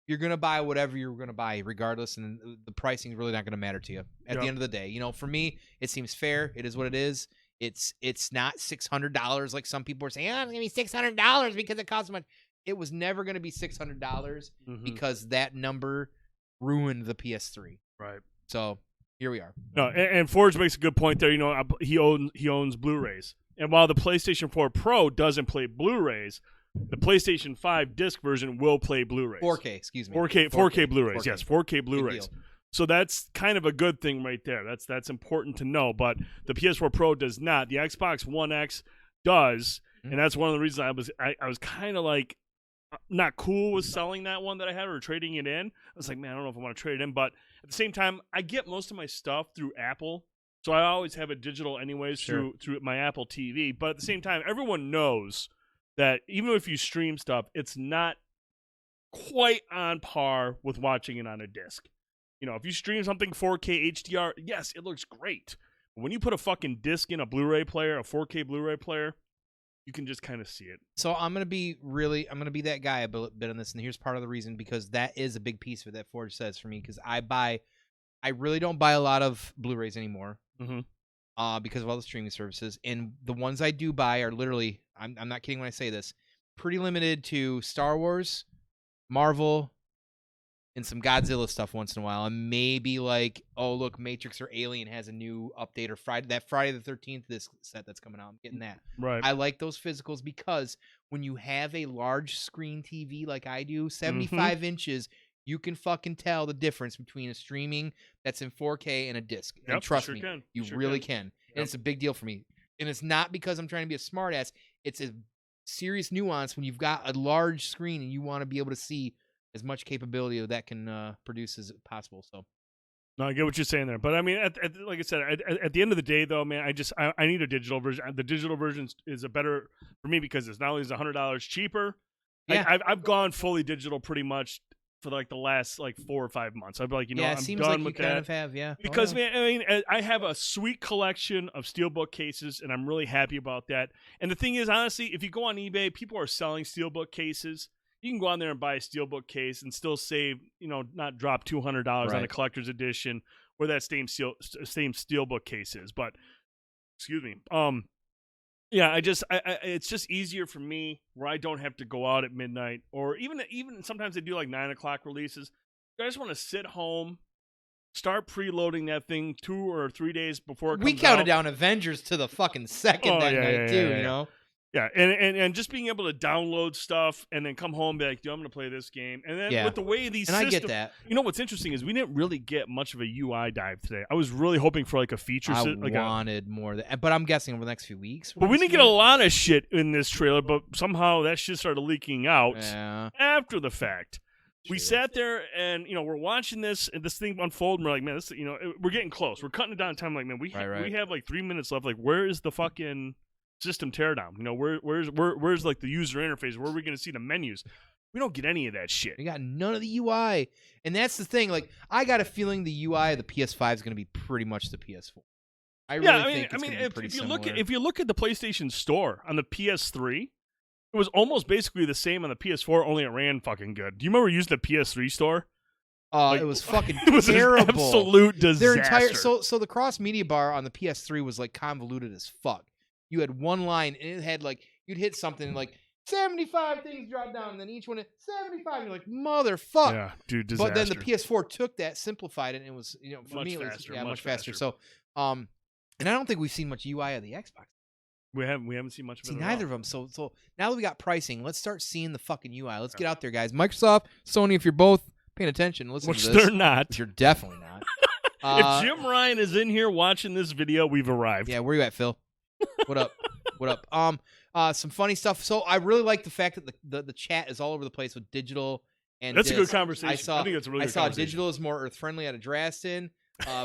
you're going to buy whatever you're going to buy regardless, and the pricing is really not going to matter to you at the end of the day. For me, it seems fair. It is what it is. It's not $600 like some people are saying, it's going to be $600 because it costs so much. It was never going to be $600 because that number ruined the PS3. Right. So here we are. No, and Forge makes a good point there. He owns Blu-rays. And while the PlayStation 4 Pro doesn't play Blu-rays, the PlayStation 5 disc version will play Blu-rays. 4K, excuse me. 4K Blu-rays. 4K. Yes, 4K Blu-rays. So that's kind of a good thing right there. That's important to know. But the PS4 Pro does not. The Xbox One X does, and that's one of the reasons I was kind of like not cool with selling that one that I had or trading it in. I was like, man, I don't know if I want to trade it in. But at the same time, I get most of my stuff through Apple, so I always have it digital anyways through my Apple TV. But at the same time, everyone knows that even if you stream stuff, it's not quite on par with watching it on a disc. If you stream something 4K HDR, yes, it looks great. But when you put a fucking disc in a Blu-ray player, a 4K Blu-ray player, you can just kind of see it. So I'm going to be that guy a bit on this, and here's part of the reason, because that is a big piece of it that Forge says for me, because I really don't buy a lot of Blu-rays anymore because of all the streaming services, and the ones I do buy are literally, I'm not kidding when I say this, pretty limited to Star Wars, Marvel, and some Godzilla stuff once in a while, and maybe like, oh look, Matrix or Alien has a new update, or Friday the 13th disc set that's coming out. I'm getting that. Right. I like those physicals because when you have a large screen TV like I do, 75 inches, you can fucking tell the difference between a streaming that's in 4K and a disc. Yep, and trust sure me, can. you sure really can. can. And it's a big deal for me. And it's not because I'm trying to be a smartass. It's a serious nuance when you've got a large screen and you want to be able to see as much capability of that can produce as possible. So, no, I get what you're saying there, but I mean, like I said, at the end of the day, though, man, I need a digital version. The digital version is a better for me because it's not only is $100 cheaper. Yeah, I've gone fully digital pretty much for like the last like 4 or 5 months. I'd be like, it I'm seems done like with you that. kind of have, yeah. Because man, I mean, I have a sweet collection of steelbook cases, and I'm really happy about that. And the thing is, honestly, if you go on eBay, people are selling steelbook cases. You can go on there and buy a steelbook case and still save, not drop $200 on a collector's edition where that same steelbook case is. But, excuse me. Yeah, it's just easier for me where I don't have to go out at midnight, or even sometimes they do like 9 o'clock releases. I just want to sit home, start preloading that thing 2 or 3 days before it comes out. We counted down Avengers to the fucking second that night too, you know? Yeah, and just being able to download stuff and then come home and be like, dude, I'm going to play this game. And then with the way these systems... I get that. You know what's interesting is we didn't really get much of a UI dive today. I was really hoping for like a feature... I wanted more of that. But I'm guessing over the next few weeks. But we didn't get a lot of shit in this trailer, but somehow that shit started leaking out after the fact. We sat there and, we're watching this thing unfold, and we're like, man, this, we're getting close. We're cutting it down to time. Like, man, we have like 3 minutes left. Like, where is the fucking system teardown? Where's like the user interface? Where are we going to see the menus? We don't get any of that shit. We got none of the UI, and that's the thing. Like, I got a feeling the UI of the PS5 is going to be pretty much the PS4. I think if you look at the PlayStation Store on the PS3, it was almost basically the same on the PS4, only it ran fucking good. Do you remember using the PS3 store? It was fucking terrible. An absolute disaster. Their entire so the cross media bar on the PS3 was like convoluted as fuck. You had one line, and it had like you'd hit something like 75 things drop down, and then each one at 75. You're like, motherfucker. Yeah, dude, disaster. But then the PS4 took that, simplified it, and it was for much me faster, it was much faster. So and I don't think we've seen much UI of the Xbox. We haven't seen much of it. Neither of them. So now that we got pricing, let's start seeing the fucking UI. Let's get out there, guys. Microsoft, Sony, if you're both paying attention, listen to this. Which they're not. Which you're definitely not. If Jim Ryan is in here watching this video, we've arrived. Yeah, where you at, Phil? What up? What up? Some funny stuff. So I really like the fact that the chat is all over the place with digital and that's disc. a good conversation. I think it's a really good conversation. Digital is more earth friendly out of Draston.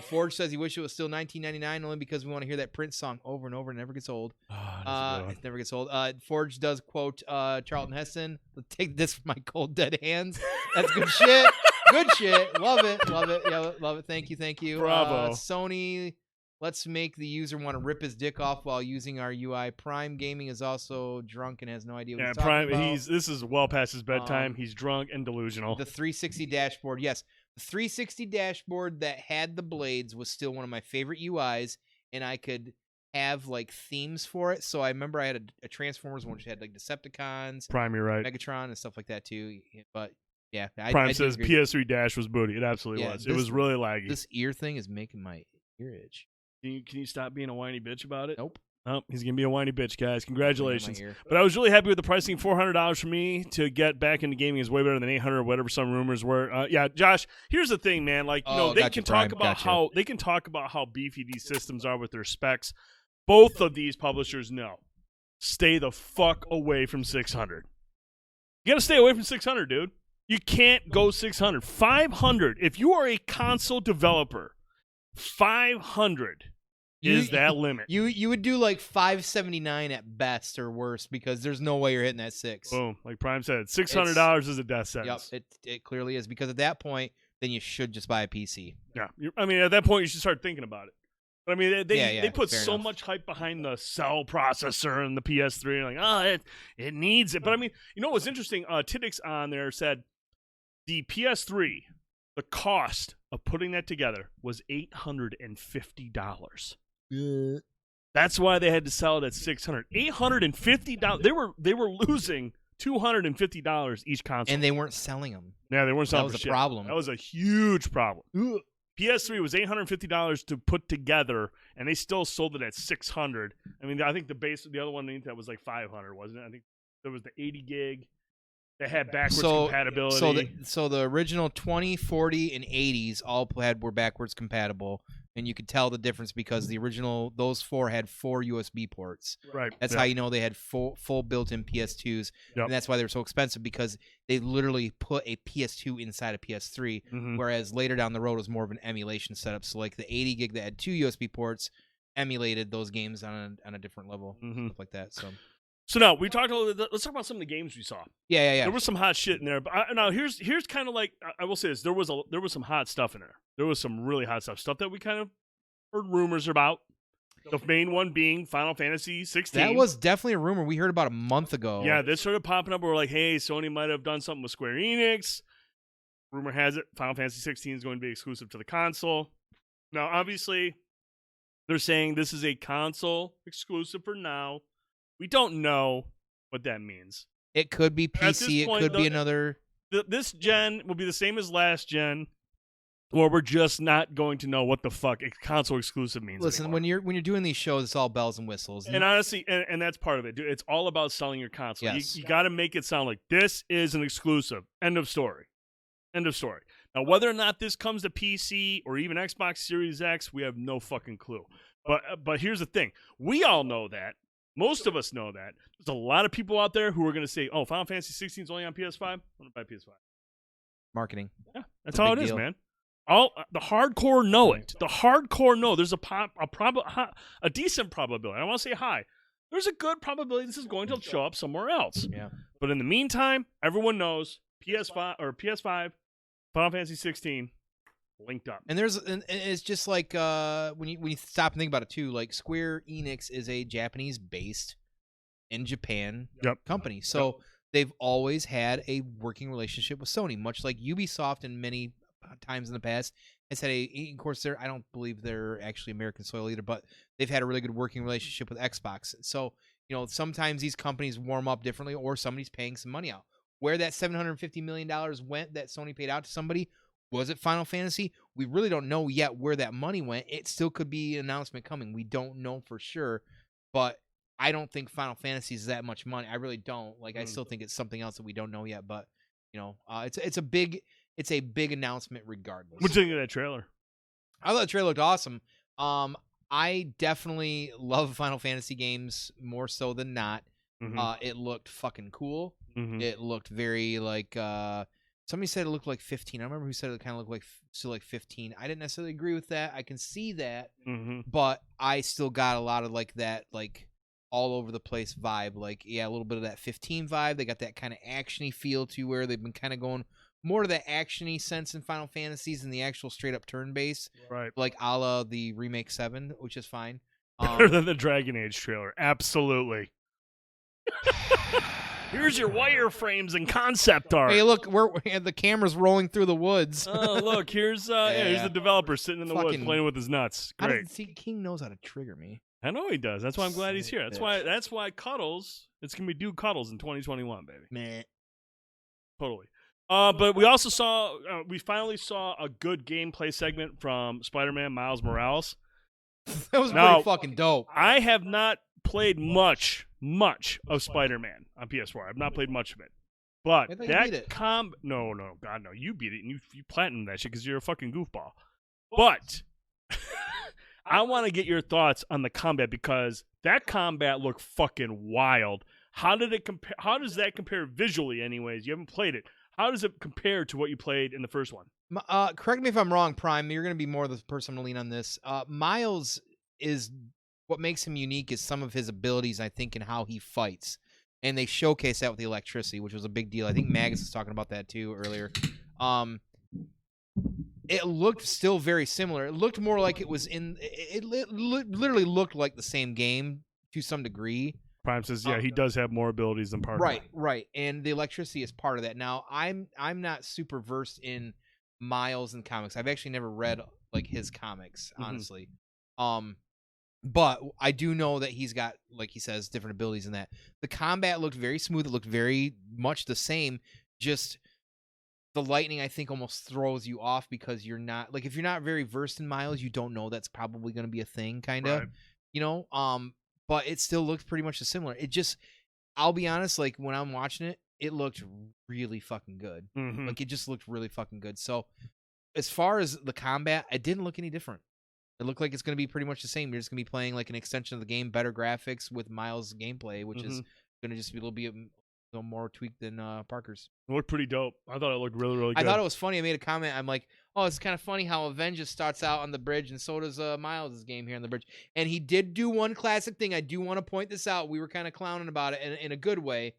Forge says he wishes it was still $19.99 only because we want to hear that Prince song over and over. It never gets old. It never gets old. Forge does quote Charlton Heston. Take this from my cold dead hands. That's good shit. Good shit. Love it. Love it. Yeah, love it. Thank you. Bravo. Sony, let's make the user want to rip his dick off while using our UI. Prime Gaming is also drunk and has no idea what he's talking about. This is well past his bedtime. He's drunk and delusional. The 360 dashboard, yes. The 360 dashboard that had the blades was still one of my favorite UIs, and I could have like themes for it. So I remember I had a Transformers one which had like Decepticons, Prime, you're right, Megatron, and stuff like that too. But yeah, Prime says PS3 Dash was booty. It absolutely was. It was really laggy. This ear thing is making my ear itch. Can you stop being a whiny bitch about it? Nope. Oh, he's going to be a whiny bitch, guys. Congratulations. But I was really happy with the pricing. $400 for me to get back into gaming is way better than $800 or whatever some rumors were. Yeah, Josh, here's the thing, man. Like, they can talk about how beefy these systems are with their specs. Both of these publishers know. Stay the fuck away from 600. You got to stay away from 600, dude. You can't go 600. 500. If you are a console developer, 500 is that limit. You would do like 579 at best or worse because there's no way you're hitting that 6. Boom. Like Prime said, $600 is a death sentence. Yep, it clearly is because at that point, then you should just buy a PC. Yeah. At that point, you should start thinking about it. But they put so much hype behind the cell processor and the PS3. Like, it needs it. But what's interesting? Tidix on there said the PS3, the cost of putting that together was $850. That's why they had to sell it at $600. $850. They were losing $250 each console, and they weren't selling them. Yeah, they weren't selling. That was a problem. That was a huge problem. PS3 was $850 to put together, and they still sold it at $600. I think the other one that was like $500, wasn't it? I think there was the 80 gig that had backwards compatibility. So the original 20, 40, and 80s all were backwards compatible, and you could tell the difference because the original those 4 had 4 USB ports. Right. That's how you know they had full built-in PS2s, and that's why they were so expensive because they literally put a PS2 inside a PS3, whereas later down the road it was more of an emulation setup. So like the 80 gig that had 2 USB ports emulated those games on a different level, stuff like that. So now we talked a little bit. Let's talk about some of the games we saw. Yeah. There was some hot shit in there. But now here's kind of like I will say this: there was some hot stuff in there. There was some really hot stuff that we kind of heard rumors about. The main one being Final Fantasy 16. That was definitely a rumor we heard about a month ago. Yeah, this started popping up. We're like, hey, Sony might have done something with Square Enix. Rumor has it Final Fantasy 16 is going to be exclusive to the console. Now, obviously, they're saying this is a console exclusive for now. We don't know what that means. It could be PC. It could be another. This gen will be the same as last gen. or we're just not going to know what the fuck console exclusive means. Listen, anymore. when you're doing these shows, it's all bells and whistles. And honestly, and that's part of it, dude. It's all about selling your console. Yes. You got to make it sound like this is an exclusive. End of story. End of story. Now, whether or not this comes to PC or even Xbox Series X, we have no fucking clue. But here's the thing. We all know that. Most of us know that. There's a lot of people out there who are going to say, oh, Final Fantasy 16 is only on PS5? I'm going to buy PS5. Marketing. Yeah, that's all it is, man. All the hardcore know it. The hardcore know there's a decent probability. I don't want to say high. There's a good probability this is going to show up somewhere else. Yeah. But in the meantime, everyone knows PS5, Final Fantasy 16 linked up. And it's just like when you stop and think about it too, like Square Enix is a Japanese-based in Japan company. So they've always had a working relationship with Sony, much like Ubisoft in many times in the past has had of course I don't believe they're actually American soil either, but they've had a really good working relationship with Xbox. So, sometimes these companies warm up differently or somebody's paying some money out. Where that $750 million went that Sony paid out to somebody, was it Final Fantasy? We really don't know yet where that money went. It still could be an announcement coming. We don't know for sure, but I don't think Final Fantasy is that much money. I really don't. Like, I still think it's something else that we don't know yet, but it's a big announcement regardless. What do you think of that trailer? I thought the trailer looked awesome. I definitely love Final Fantasy games more so than not. Mm-hmm. It looked fucking cool. Mm-hmm. It looked very like somebody said it looked like 15. I remember who said it kind of looked like still like 15. I didn't necessarily agree with that. I can see that, but I still got a lot of like that like all over the place vibe. Like a little bit of that 15 vibe. They got that kind of actiony feel to where they've been kind of going more to that actiony sense in Final Fantasies than the actual straight up turn based, right? Like a la the remake 7, which is fine. Better than the Dragon Age trailer, absolutely. Here's your wireframes and concept art. Hey, look, the camera's rolling through the woods. Oh, look, here's here's the developer sitting in the woods playing with his nuts. Great. King knows how to trigger me. I know he does. That's why I'm glad he's here. That's why Cuddles. It's gonna be Dude Cuddles in 2021, baby. Meh. Totally. But we also we finally saw a good gameplay segment from Spider-Man Miles Morales. That was pretty fucking dope. I have not played much of Spider-Man on PS4. I've not played much of it. But that no, God no, you beat it and you platinumed that shit because you're a fucking goofball. But I want to get your thoughts on the combat because that combat looked fucking wild. How did it compare? How does that compare visually? Anyways, you haven't played it. How does it compare to what you played in the first one? Correct me if I'm wrong, Prime. You're going to be more the person to lean on this. Miles is what makes him unique is some of his abilities, I think, and how he fights. And they showcase that with the electricity, which was a big deal. I think Magus was talking about that too earlier. It looked still very similar. It looked more like it was it literally looked like the same game to some degree. Prime says, yeah, he does have more abilities than Parker. Right. And the electricity is part of that. Now, I'm not super versed in Miles and comics. I've actually never read like his comics, honestly. But I do know that he's got, like he says, different abilities in that. The combat looked very smooth. It looked very much the same. Just the lightning, I think, almost throws you off because you're not like if you're not very versed in Miles, you don't know that's probably going to be a thing, kind of. Right. But it still looks pretty much similar. It just, I'll be honest, like when I'm watching it, it looked really fucking good. Like it just looked really fucking good. So as far as the combat, it didn't look any different. It looked like it's going to be pretty much the same. You're just going to be playing like an extension of the game, better graphics with Miles' gameplay, which is going to just be a little bit more tweaked than Parker's. It looked pretty dope. I thought it looked really, really good. I thought it was funny. I made a comment. I'm like, oh, it's kind of funny how Avengers starts out on the bridge, and so does Miles' game here on the bridge. And he did do one classic thing. I do want to point this out. We were kind of clowning about it in a good way,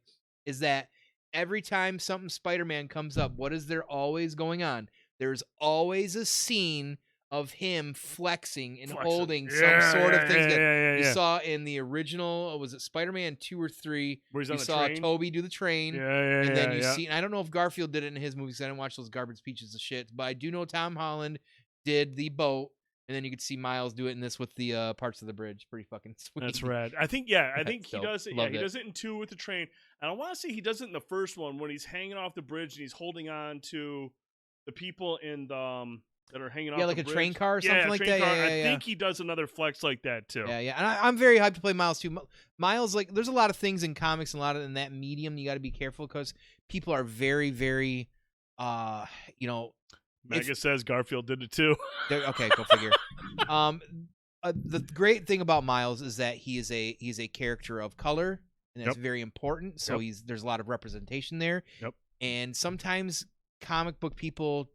is that every time something Spider-Man comes up, what is there always going on? There's always a scene of him flexing and holding some sort of thing. You saw in the original, was it Spider-Man 2 or 3? Where he's on you the saw train? Toby do the train. And then you see, and I don't know if Garfield did it in his movies because I didn't watch those garbage pieces of shit, but I do know Tom Holland did the boat, and then you could see Miles do it in this with the parts of the bridge. Pretty fucking sweet. That's rad. I think he does it. Loved he does it in 2 with the train. And I want to say he does it in the first one when he's hanging off the bridge and he's holding on to the people in the that are hanging off like the a bridge. train car or something like that. I think he does another flex like that too. Yeah. And I'm very hyped to play Miles too. Miles, like, there's a lot of things in comics and a lot of in that medium you got to be careful because people are very, very, Mega says Garfield did it too. Okay, go figure. The great thing about Miles is that he's a character of color, and that's very important. So there's a lot of representation there. Yep. And sometimes comic book people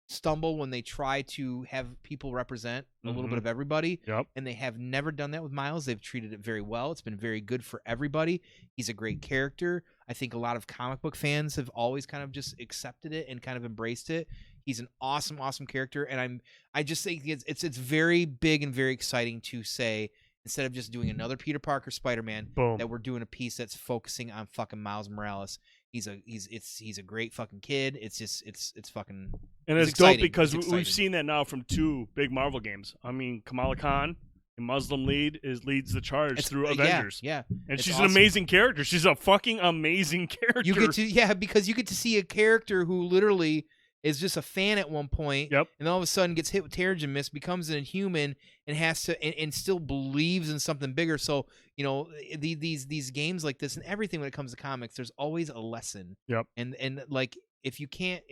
stumble when they try to have people represent a little bit of everybody. Yep. And they have never done that with Miles. They've treated it very well. It's been very good for everybody. He's a great character. I think a lot of comic book fans have always kind of just accepted it and kind of embraced it. He's an awesome, awesome character, and I just think it's very big and very exciting to say, instead of just doing another Peter Parker Spider-Man, that we're doing a piece that's focusing on fucking Miles Morales. He's a great fucking kid. It's fucking, and it's dope because we've seen that now from 2 big Marvel games. I mean, Kamala Khan, a Muslim leads the charge through Avengers. Yeah, and she's an amazing character. She's a fucking amazing character. You get to because you get to see a character who literally is just a fan at one point, and all of a sudden gets hit with Terrigen Mist, becomes an Inhuman, and has to and still believes in something bigger. So these games like this and everything when it comes to comics, there's always a lesson. And like if you're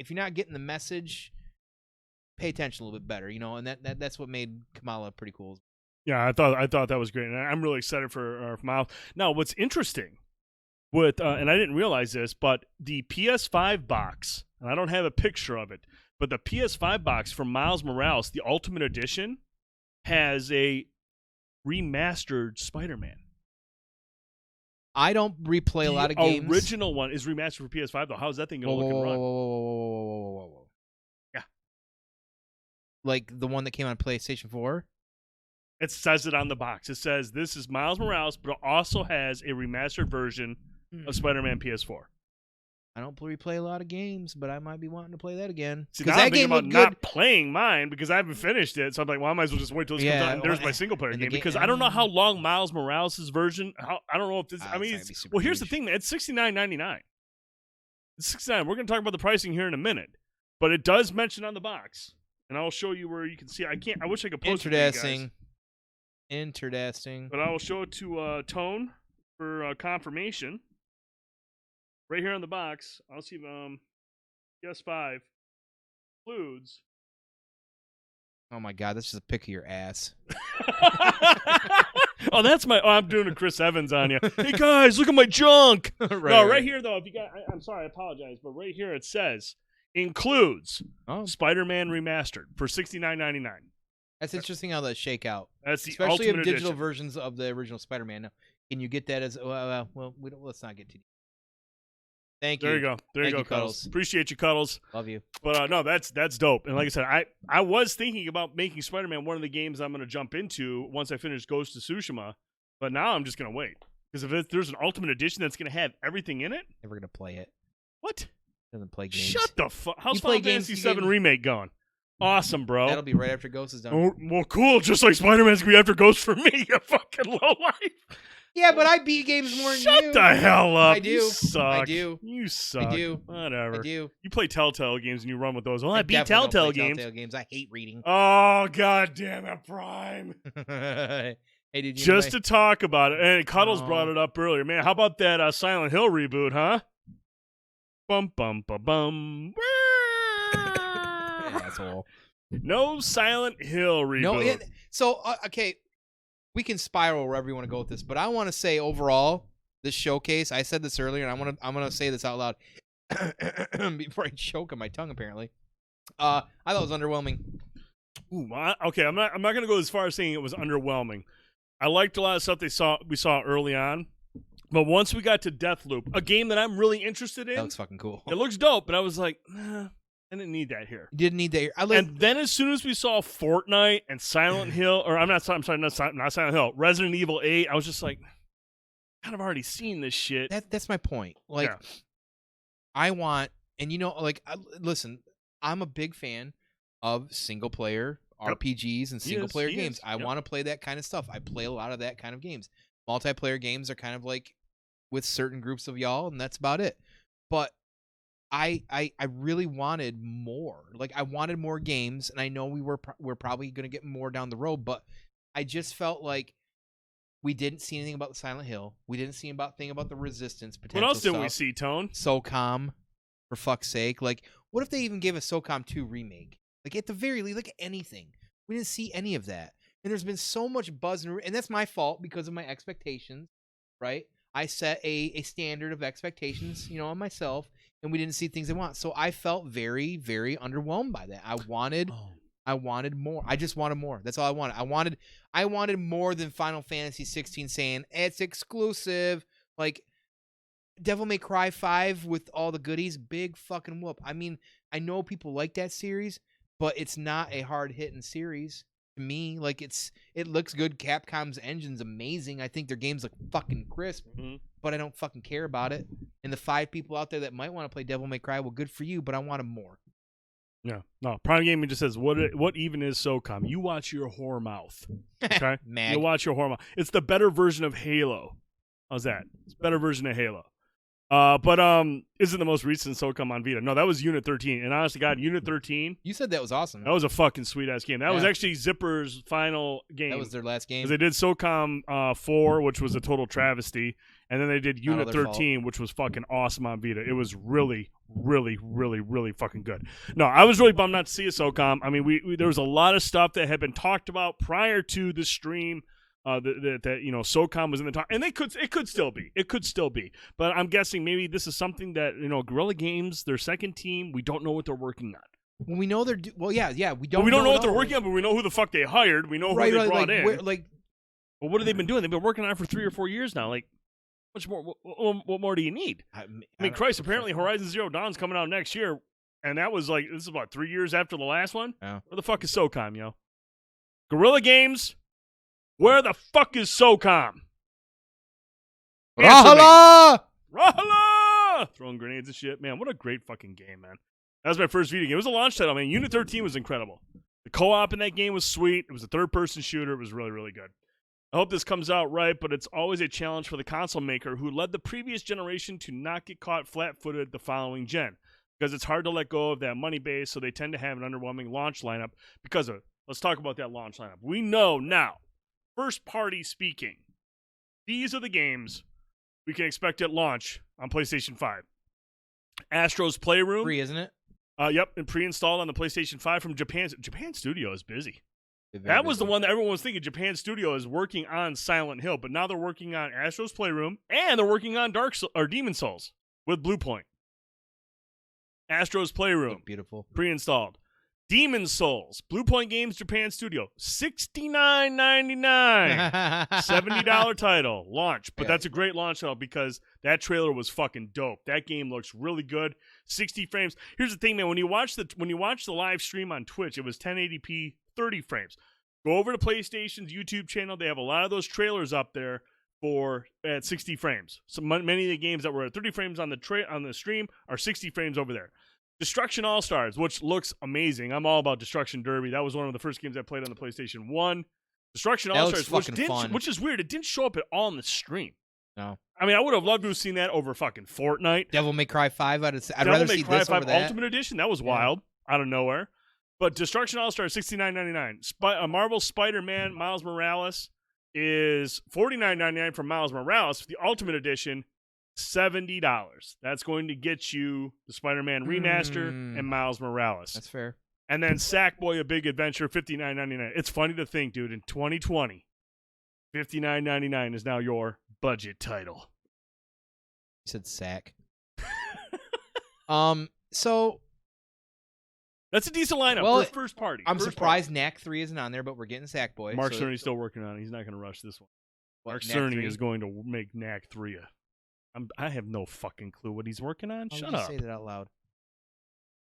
not getting the message, pay attention a little bit better, and that's what made Kamala pretty cool. Yeah, I thought that was great, and I'm really excited for Miles. Now, what's interesting with and I didn't realize this, but the PS5 box. And I don't have a picture of it, but the PS5 box for Miles Morales, the Ultimate Edition, has a remastered Spider-Man. I don't replay a lot of games. The original one is remastered for PS5, though. How's that thing going to look and run? Whoa. Yeah. Like the one that came on PlayStation 4? It says it on the box. It says this is Miles Morales, but it also has a remastered version of Spider-Man PS4. I don't replay a lot of games, but I might be wanting to play that again. See, now I'm thinking about not playing mine because I haven't finished it. So I'm like, well, I might as well just wait till this comes out and there's my single player game. Because I don't know how long Miles Morales' version. I don't know if this. I mean, here's the thing, man. It's $69.99. It's $69. We're going to talk about the pricing here in a minute, but it does mention on the box, and I'll show you where you can see. I wish I could post it for you guys. Interesting. But I will show it to Tone for confirmation. Right here on the box, I'll see PS5 includes. Oh my God, this is a pic of your ass. Oh, that's my. Oh, I'm doing a Chris Evans on you. Hey guys, look at my junk. Right here though. If you got, I'm sorry, I apologize, but right here it says includes Spider-Man Remastered for $69.99. That's interesting how that shake out. That's the especially Ultimate of digital Edition. Versions of the original Spider-Man. Now, can you get that as well? Let's not get too deep. Thank you. There you go. There you go, Cuddles. Appreciate you, Cuddles. Love you. But no, that's dope. And like I said, I was thinking about making Spider-Man one of the games I'm going to jump into once I finish Ghost of Tsushima. But now I'm just going to wait. Because if there's an Ultimate Edition that's going to have everything in it. Never going to play it. What? Doesn't play games. Shut the fuck. How's Final Fantasy VII Remake going? Awesome, bro. That'll be right after Ghost is done. Oh, well, cool. Just like Spider-Man's going to be after Ghost for me, you fucking lowlife. Yeah, but I beat games more than you. Shut the hell up. I do. You suck. I do. You suck. I do. Whatever. I do. You play Telltale games and you run with those. Well, I beat definitely Telltale don't play games. Telltale games. I hate reading. Oh, God damn it, Prime. Hey, did you just to talk about it. And Cuddles brought it up earlier. Man, how about that Silent Hill reboot, huh? Bum, bum, bum, bum. Asshole. No Silent Hill reboot. No, okay. We can spiral wherever you want to go with this, but I want to say overall, this showcase. I said this earlier, and I'm gonna say this out loud before I choke on my tongue. Apparently, I thought it was underwhelming. Ooh, okay, I'm not gonna go as far as saying it was underwhelming. I liked a lot of stuff we saw early on, but once we got to Deathloop, a game that I'm really interested in, that looks fucking cool. It looks dope, but I was like, I didn't need that here. You didn't need that here. And then as soon as we saw Fortnite and Silent Hill, or not Silent Hill, Resident Evil 8, I was just like, kind of already seen this shit. That's my point. Like, I want, and listen, I'm a big fan of single player RPGs and single player games. I want to play that kind of stuff. I play a lot of that kind of games. Multiplayer games are kind of like with certain groups of y'all, and that's about it. But I really wanted more. Like, I wanted more games, and I know we're probably going to get more down the road, but I just felt like we didn't see anything about the Silent Hill. We didn't see anything about the Resistance potential. What else did stuff. we see, Tone? SOCOM, for fuck's sake. Like, what if they even gave a SOCOM 2 remake? Like, at the very least, like anything. We didn't see any of that. And there's been so much buzz, and that's my fault because of my expectations, right? I set a standard of expectations, on myself, and we didn't see things I want. So I felt very, very underwhelmed by that. I wanted more. I just wanted more. That's all I wanted. I wanted more than Final Fantasy 16 saying it's exclusive. Like, Devil May Cry 5 with all the goodies, big fucking whoop. I mean, I know people like that series, but it's not a hard-hitting series to me. Like, it looks good. Capcom's engine's amazing. I think their games look fucking crisp, but I don't fucking care about it. And the 5 people out there that might want to play Devil May Cry, well, good for you, but I wanted more. Yeah. No, Prime Gaming just says, what even is SOCOM? You watch your whore mouth. Okay? You watch your whore mouth. It's the better version of Halo. How's that? It's a better version of Halo. But isn't the most recent SOCOM on Vita? No, that was Unit 13. And honest to God, Unit 13. You said that was awesome. That was a fucking sweet ass game. That was actually Zipper's final game. That was their last game. Because they did SOCOM 4, which was a total travesty, and then they did Unit 13, which was fucking awesome on Vita. It was really, really, really, really fucking good. No, I was really bummed not to see a SOCOM. I mean, there was a lot of stuff that had been talked about prior to the stream. That SOCOM was in the talk, and it could still be. But I'm guessing maybe this is something that Guerrilla Games, their second team, we don't know what they're working on. Well, we know they're we don't. But we don't know what they're working on, but we know who the fuck they hired. We know who they brought in. Well, what have they been doing? They've been working on it for 3 or 4 years now. Like, much more? What more do you need? I mean, Christ! Apparently, Horizon Zero Dawn's coming out next year, and that was like this is about 3 years after the last one. Yeah. Where the fuck is SOCOM, yo? Guerrilla Games. Where the fuck is SOCOM? Rahala! Throwing grenades and shit. Man, what a great fucking game, man. That was my first video game. It was a launch title, man. Unit 13 was incredible. The co-op in that game was sweet. It was a third-person shooter. It was really, really good. I hope this comes out right, but it's always a challenge for the console maker who led the previous generation to not get caught flat-footed the following gen. Because it's hard to let go of that money base, so they tend to have an underwhelming launch lineup because of it. Let's talk about that launch lineup. We know now. First party speaking, these are the games we can expect at launch on PlayStation 5. Astro's Playroom. Free, isn't it? Yep, and pre-installed on the PlayStation 5 from Japan. Japan Studio is busy. That was the one that everyone was thinking. Japan Studio is working on Silent Hill, but now they're working on Astro's Playroom, and they're working on Demon Souls with Bluepoint. Astro's Playroom. Beautiful. Pre-installed. Demon Souls, Bluepoint Games Japan Studio, $69.99, $70 title, launch. But that's a great launch title because that trailer was fucking dope. That game looks really good, 60 frames. Here's the thing, man. When you watch the live stream on Twitch, it was 1080p, 30 frames. Go over to PlayStation's YouTube channel. They have a lot of those trailers up there at 60 frames. So many of the games that were at 30 frames on the stream are 60 frames over there. Destruction All-Stars, which looks amazing. I'm all about Destruction Derby. That was one of the first games I played on the PlayStation 1. Destruction All-Stars, which is weird. It didn't show up at all on the stream. No. I mean, I would have loved to have seen that over fucking Fortnite. Devil May Cry 5, I'd rather see this over that. Ultimate Edition, that was wild. Out of nowhere. But Destruction All-Stars, $69.99. Marvel Spider-Man Miles Morales is $49.99 for Miles Morales. The Ultimate Edition, $70. That's going to get you the Spider-Man remaster and Miles Morales. That's fair. And then Sackboy: A Big Adventure, $59.99. It's funny to think, dude, in 2020, $59.99 is now your budget title. You said sack. So that's a decent lineup for first party. I'm surprised Knack 3 isn't on there, but we're getting Sackboy. Mark Cerny's still working on it. He's not going to rush this one. Mark Cerny is going to make Knack 3 I have no fucking clue what he's working on. Shut up. Say that out loud.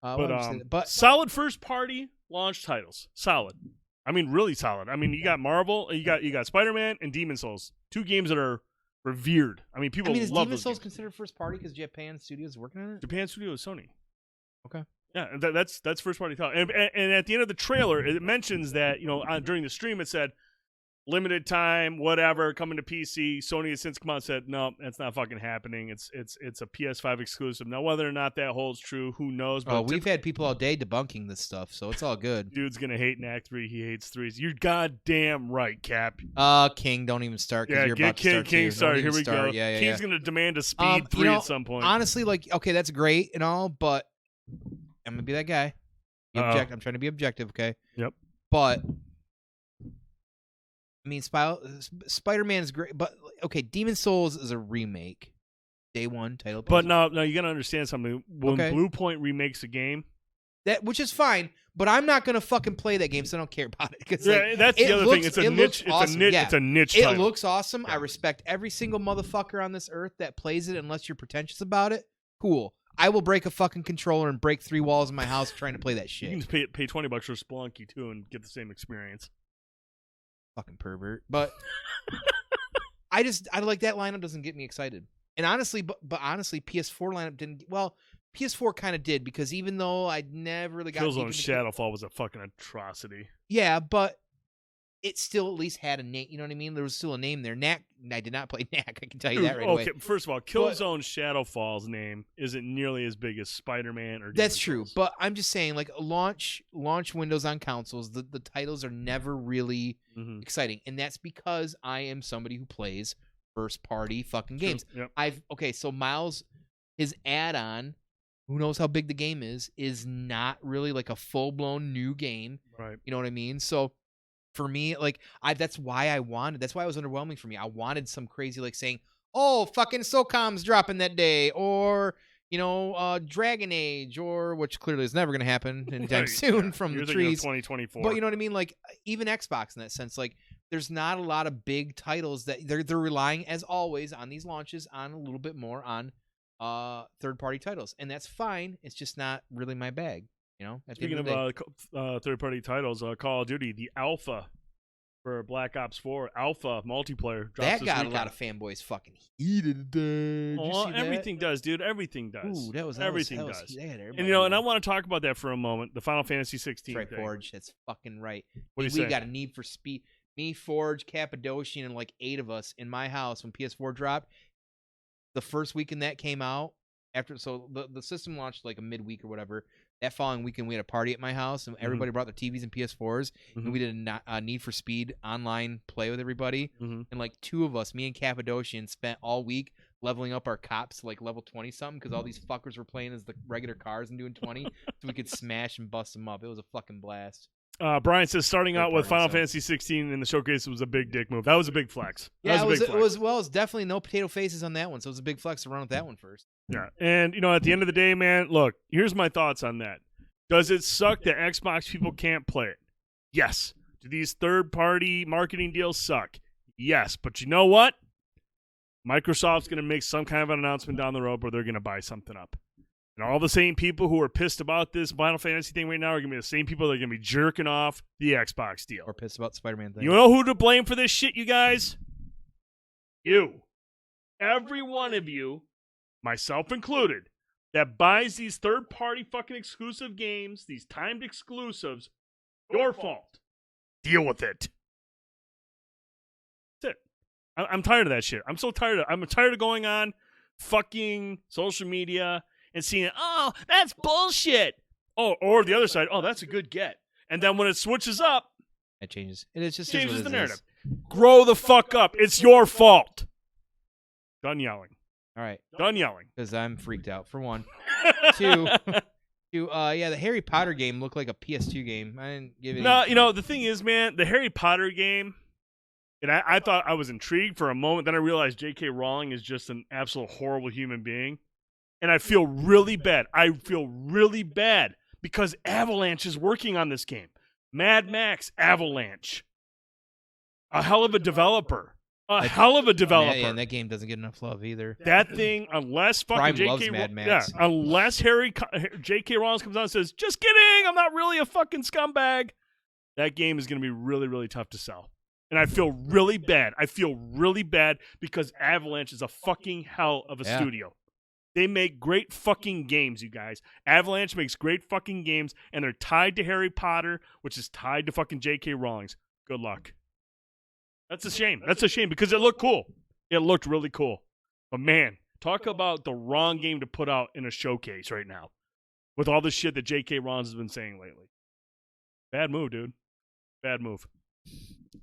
But solid first party launch titles. Solid. I mean, really solid. I mean, you got Marvel, you got Spider-Man and Demon Souls. 2 games that are revered. I mean, people is love Demon those Souls games. Considered first party because Japan Studios is working on it? Japan Studio is Sony. Okay. Yeah, that's first party title. And at the end of the trailer, it mentions that during the stream it said limited time, whatever, coming to PC. Sony has since come out and said, no, that's not fucking happening. It's a PS5 exclusive. Now, whether or not that holds true, who knows? But we've had people all day debunking this stuff, so it's all good. Dude's going to hate Knack 3. He hates 3s. You're goddamn right, Cap. King, don't even start. Yeah, you're get about to start King started. Here we go. Yeah, King's going to demand a speed 3 at some point. Honestly, okay, that's great and all, but I'm going to be that guy. I'm trying to be objective, okay? Yep. But I mean, Spider-Man is great, but okay, Demon's Souls is a remake, day one title. But now you gotta understand something. When Blue Point remakes a game, which is fine, but I'm not gonna fucking play that game, so I don't care about it. Because that's the other thing. It's a niche. Awesome. It's a niche. It title. looks awesome. I respect every single motherfucker on this earth that plays it, unless you're pretentious about it. Cool. I will break a fucking controller and break 3 walls in my house trying to play that shit. You can pay $20 for Spelunky too and get the same experience. Fucking pervert. But I like that lineup doesn't get me excited. And honestly, but honestly, PS4 lineup didn't. Well, PS4 kind of did, because even though I never really got Killzone Shadowfall was a fucking atrocity. Yeah, but it still at least had a name. You know what I mean? There was still a name there. Knack. I did not play Knack. I can tell you that right away. Okay, first of all, Killzone Shadowfall's name isn't nearly as big as Spider-Man or. That's true, but I'm just saying, like, launch windows on consoles, the titles are never really exciting, and that's because I am somebody who plays first party fucking games. Yep. So Miles, his add-on, who knows how big the game is not really like a full blown new game. Right. You know what I mean? So. For me, like, that's why it was underwhelming for me. I wanted some crazy, like, saying, oh, fucking SOCOM's dropping that day, or, Dragon Age, or, which clearly is never going to happen anytime soon from the trees. 2024. But you know what I mean? Like, even Xbox in that sense, like, there's not a lot of big titles that they're relying, as always, on these launches on a little bit more on third-party titles. And that's fine. It's just not really my bag. Speaking of third-party titles, Call of Duty, the alpha for Black Ops 4 alpha multiplayer drops that got a lot of fanboys fucking heated today. Oh, everything does, dude. Everything does. Ooh, everything does. And and I want to talk about that for a moment. The Final Fantasy 16. That's right, Forge. That's fucking right. What do you say? We got a need for speed. Me, Forge, Cappadocian, and like 8 of us in my house when PS4 dropped. The first weekend that came out, the system launched like a midweek or whatever. That following weekend, we had a party at my house, and everybody brought their TVs and PS4s, and we did a Need for Speed online play with everybody. And like 2 of us, me and Cappadocian, spent all week leveling up our cops to like level 20-something, because all these fuckers were playing as the regular cars and doing 20, so we could smash and bust them up. It was a fucking blast. Brian says starting out with Final Fantasy 16 in the showcase was a big dick move. That was a big flex. Yeah, it was definitely no potato faces on that one, so it was a big flex to run with that one first. Yeah, and at the end of the day, man, look, here's my thoughts on that. Does it suck that Xbox people can't play it? Yes. Do these third-party marketing deals suck? Yes, but you know what? Microsoft's going to make some kind of an announcement down the road where they're going to buy something up. And all the same people who are pissed about this Final Fantasy thing right now are going to be the same people that are going to be jerking off the Xbox deal. Or pissed about the Spider-Man thing. You know who to blame for this shit, you guys? You. Every one of you, myself included, that buys these third-party fucking exclusive games, these timed exclusives, your fault. Deal with it. That's it. I'm tired of that shit. I'm so tired I'm tired of going on fucking social media and seeing, oh, that's bullshit. Oh, or the other side, oh, that's a good get. And then when it switches up, it changes. It just changes the narrative. Grow the fuck up. It's your fault. Done yelling. All right. Done yelling. Because I'm freaked out, for one. Two, the Harry Potter game looked like a PS2 game. I didn't give it No, the thing is, man, the Harry Potter game, and I thought I was intrigued for a moment. Then I realized J.K. Rowling is just an absolute horrible human being. And I feel really bad. Because Avalanche is working on this game. Mad Max, Avalanche. A hell of a developer. Yeah, and that game doesn't get enough love either. That thing, unless fucking unless J.K. Rowling comes out and says, just kidding, I'm not really a fucking scumbag, that game is going to be really, really tough to sell. And I feel really bad. Because Avalanche is a fucking hell of a studio. They make great fucking games, you guys. Avalanche makes great fucking games, and they're tied to Harry Potter, which is tied to fucking J.K. Rowling's. Good luck. That's a shame. That's a shame because it looked cool. It looked really cool. But man, talk about the wrong game to put out in a showcase right now with all the shit that J.K. Rowling has been saying lately. Bad move, dude. Bad move.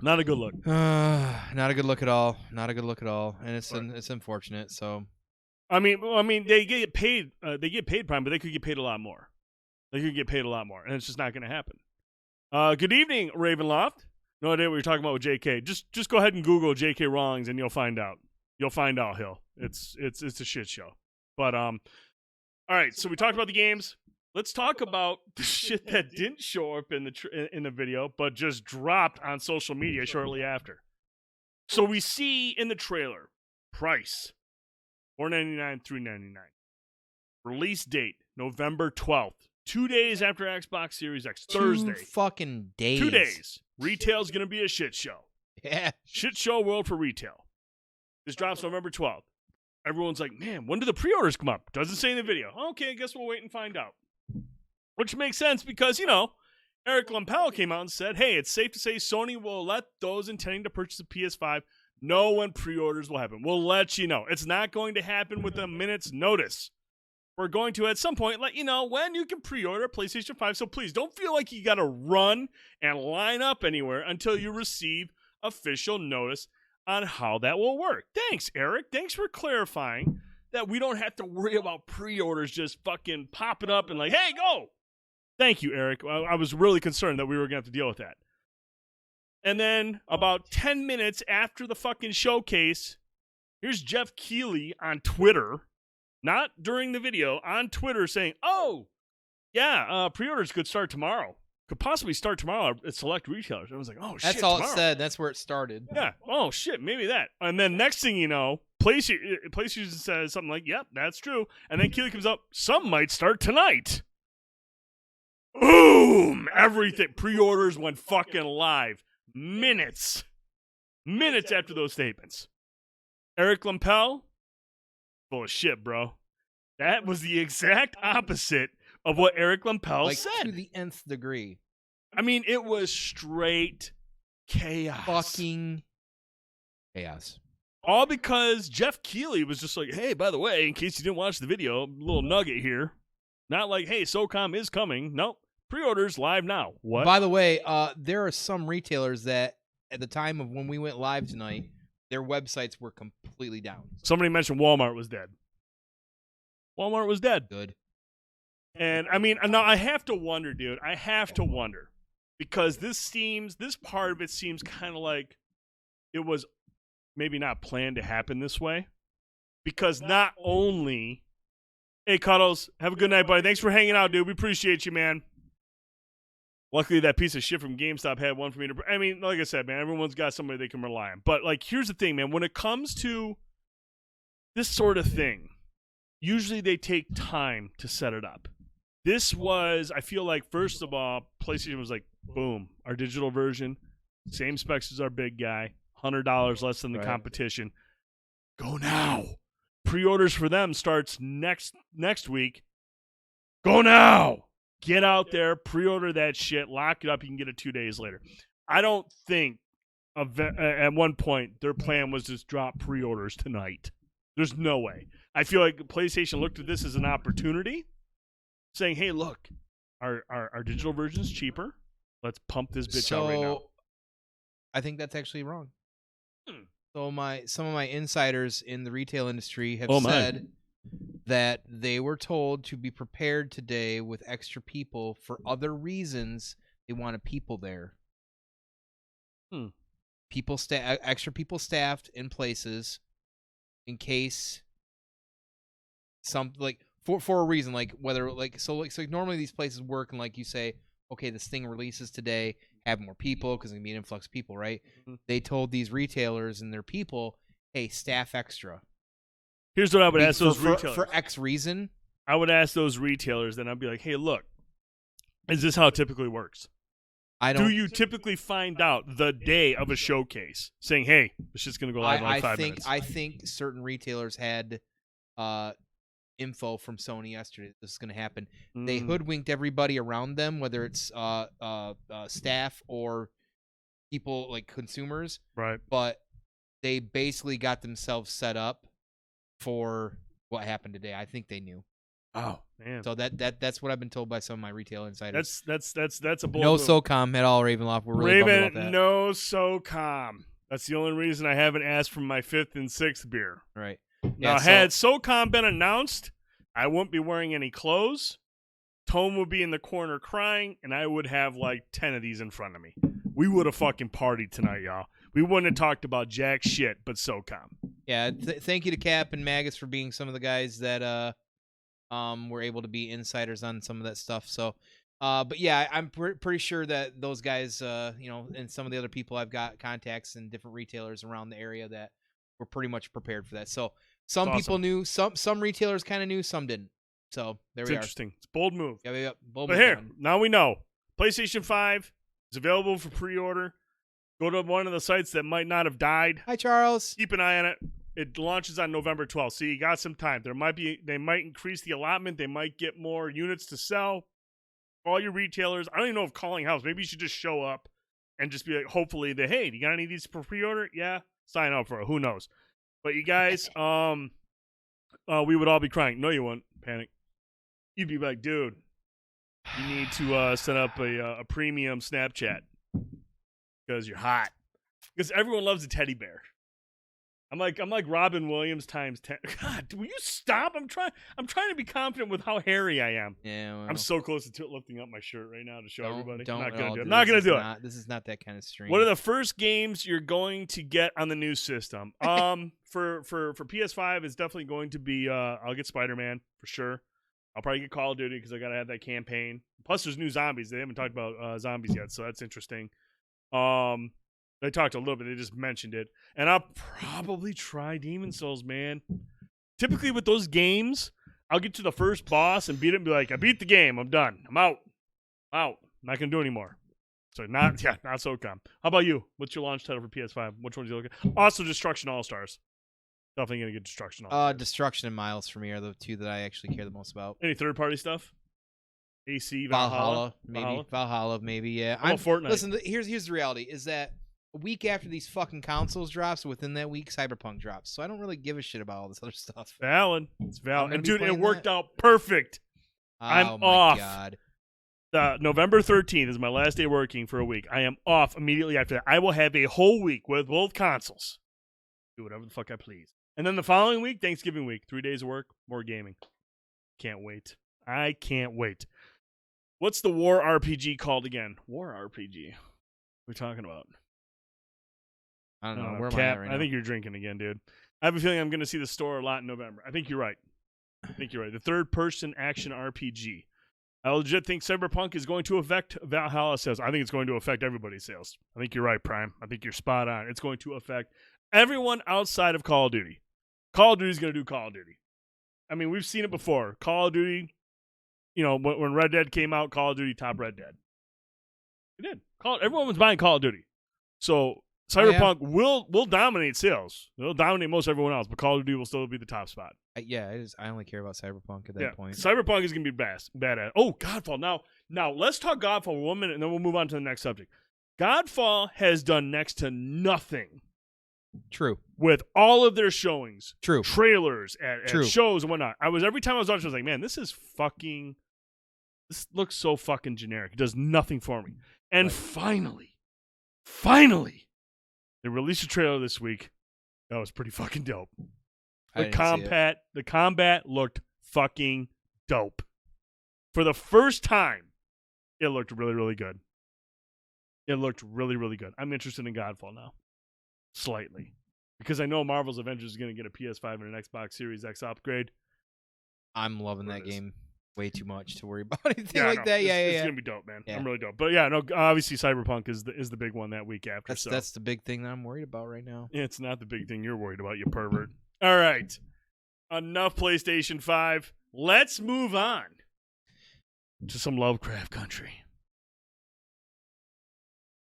Not a good look. Not a good look at all. Not a good look at all. And it's unfortunate. So, I mean, they get paid. They get paid Prime, but they could get paid a lot more. They could get paid a lot more, and it's just not going to happen. Good evening, Ravenloft. No idea what you're talking about with J.K. Just go ahead and Google J.K. Rowling, and you'll find out. You'll find out, Hill. It's a shit show. But all right. So we talked about the games. Let's talk about the shit that didn't show up in the video, but just dropped on social media shortly after. So we see in the trailer price $4.99, $3.99. Release date November 12th. 2 days after Xbox Series X, Thursday. 2 fucking days. 2 days. Retail's gonna be a shit show. Yeah. Shit show world for retail. This drops November 12th. Everyone's like, man, when do the pre-orders come up? Doesn't say in the video. Okay, I guess we'll wait and find out. Which makes sense because, Eric Lempel came out and said, hey, it's safe to say Sony will let those intending to purchase a PS5 know when pre-orders will happen. We'll let you know. It's not going to happen with a minute's notice. We're going to, at some point, let you know when you can pre-order a PlayStation 5. So please, don't feel like you got to run and line up anywhere until you receive official notice on how that will work. Thanks, Eric. Thanks for clarifying that we don't have to worry about pre-orders just fucking popping up and like, hey, go. Thank you, Eric. I was really concerned that we were going to have to deal with that. And then about 10 minutes after the fucking showcase, here's Jeff Keighley on Twitter, not during the video, on Twitter saying, oh, yeah, pre-orders could start tomorrow. Could possibly start tomorrow at select retailers. I was like, oh, shit, that's all tomorrow. it said. That's where it started. Yeah. Oh, shit, maybe that. And then next thing you know, PlayStation says something like, yep, that's true. And then Keighley comes up, some might start tonight. Boom! Everything. Pre-orders went fucking live. Minutes after those statements. Eric Lempel, full of shit, bro. That was the exact opposite of what Eric Lempel said. To the nth degree. I mean, it was straight chaos. Fucking chaos. All because Jeff Keighley was just like, hey, by the way, in case you didn't watch the video, a little nugget here. Not like, hey, SOCOM is coming. Nope. Pre-orders live now. What? By the way, there are some retailers that at the time of when we went live tonight, their websites were completely down. Somebody mentioned Walmart was dead. Walmart was dead. Good. And I mean, now I have to wonder, dude. I have to wonder because this part of it seems kind of like it was maybe not planned to happen this way. Because not only, hey, Cuddles, have a good night, buddy. Thanks for hanging out, dude. We appreciate you, man. Luckily, that piece of shit from GameStop had one for me to. I mean, like I said, man, everyone's got somebody they can rely on. But like, here's the thing, man. When it comes to this sort of thing, usually they take time to set it up. This was, I feel like, first of all, PlayStation was like, boom, our digital version, same specs as our big guy, $100 less than the competition. Go now. Pre-orders for them starts next week. Go now. Get out there, pre-order that shit, lock it up. You can get it 2 days later. I don't think at one point their plan was to drop pre-orders tonight. There's no way. I feel like PlayStation looked at this as an opportunity, saying, hey, look, our digital version is cheaper. Let's pump this bitch out right now. I think that's actually wrong. So some of my insiders in the retail industry have said that they were told to be prepared today with extra people for other reasons. They wanted people there. Extra people staffed in places in case for a reason, like whether so normally these places work and like you say, okay, this thing releases today, have more people because it's gonna be an influx of people, right? Mm-hmm. They told these retailers and their people, hey, staff extra. Here's what I would ask those retailers. For X reason. I would ask those retailers, then I'd be like, hey, look, is this how it typically works? Do you typically find out the day of a showcase saying, hey, this shit's going to go live in like 5 minutes? I think certain retailers had info from Sony yesterday that this is going to happen. They hoodwinked everybody around them, whether it's staff or people like consumers, right? But they basically got themselves set up for what happened today. I think they knew. Oh man! So that's what I've been told by some of my retail insiders. That's a bold no move. SOCOM at all, Ravenloft. We're really bummed about that. No SOCOM. That's the only reason I haven't asked for my 5th and 6th beer. Right. Now, had SOCOM been announced, I wouldn't be wearing any clothes. Tome would be in the corner crying, and I would have like 10 of these in front of me. We would have fucking partied tonight, y'all. We wouldn't have talked about jack shit but SOCOM. Yeah. Thank you to Cap and Magus for being some of the guys that were able to be insiders on some of that stuff. So, but yeah, I'm pretty sure that those guys, and some of the other people I've got contacts and different retailers around the area that were pretty much prepared for that. So some people knew, some retailers kind of knew, some didn't. So there we are. Interesting. It's a bold move. Yeah, bold but move. Here, now we know. PlayStation 5 is available for pre-order. Go to one of the sites that might not have died. Hi, Charles. Keep an eye on it. It launches on November 12th, so you got some time. They might increase the allotment. They might get more units to sell. All your retailers, I don't even know if calling house. Maybe you should just show up and just be like, hopefully, hey, do you got any of these for pre-order? Yeah, sign up for it. Who knows? But you guys, we would all be crying. No, you won't. Panic. You'd be like, dude, you need to set up a premium Snapchat because you're hot. Because everyone loves a teddy bear. I'm like Robin Williams times 10. God, will you stop? I'm trying to be confident with how hairy I am. Yeah, well, I'm so close to lifting up my shirt right now to show everybody. I'm not gonna do it. I'm not gonna do it. This is not that kind of stream. What are the first games you're going to get on the new system? For PS5, it's definitely going to be. I'll get Spider-Man for sure. I'll probably get Call of Duty because I gotta have that campaign. Plus, there's new zombies. They haven't talked about zombies yet, so that's interesting. They talked a little bit. They just mentioned it. And I'll probably try Demon's Souls, man. Typically with those games, I'll get to the first boss and beat it and be like, I beat the game. I'm done. I'm out. I'm not going to do anymore. So not SOCOM. How about you? What's your launch title for PS5? Which ones are you looking at? Also, Destruction All-Stars. Definitely going to get Destruction All-Stars. Destruction and Miles for me are the two that I actually care the most about. Any third-party stuff? AC, Valhalla, maybe, yeah. Fortnite. Listen, here's the reality, is that a week after these fucking consoles drops, within that week, Cyberpunk drops. So I don't really give a shit about all this other stuff. Valid. It's valid. And dude, it worked out perfect. I'm off. God. November 13th is my last day working for a week. I am off immediately after that. I will have a whole week with both consoles. Do whatever the fuck I please. And then the following week, Thanksgiving week, 3 days of work, more gaming. Can't wait. I can't wait. What's the war RPG called again? War RPG. What are we talking about? I don't know. Where am I at right now? I think you're drinking again, dude. I have a feeling I'm going to see the store a lot in November. I think you're right. The third-person action RPG. I legit think Cyberpunk is going to affect Valhalla sales. I think it's going to affect everybody's sales. I think you're right, Prime. I think you're spot on. It's going to affect everyone outside of Call of Duty. Call of Duty is going to do Call of Duty. I mean, we've seen it before. Call of Duty, when Red Dead came out, Call of Duty top Red Dead. It did. Everyone was buying Call of Duty. So Cyberpunk will dominate sales. It'll dominate most everyone else, but Call of Duty will still be the top spot. I only care about Cyberpunk at that point. Cyberpunk is going to be badass. Oh, Godfall. Now let's talk Godfall 1 minute, and then we'll move on to the next subject. Godfall has done next to nothing. True. With all of their showings. True. Trailers at shows and whatnot. Every time I was watching, I was like, man, this looks so fucking generic. It does nothing for me. And finally, they released a trailer this week. That was pretty fucking dope. The combat looked fucking dope. For the first time, it looked really, really good. It looked really, really good. I'm interested in Godfall now. Slightly. Because I know Marvel's Avengers is going to get a PS5 and an Xbox Series X upgrade. I'm loving that game way too much to worry about anything like that. It's going to be dope, man. Yeah. I'm really dope. But obviously Cyberpunk is the big one that week after. That's the big thing that I'm worried about right now. It's not the big thing you're worried about, you pervert. All right. Enough PlayStation 5. Let's move on to some Lovecraft Country.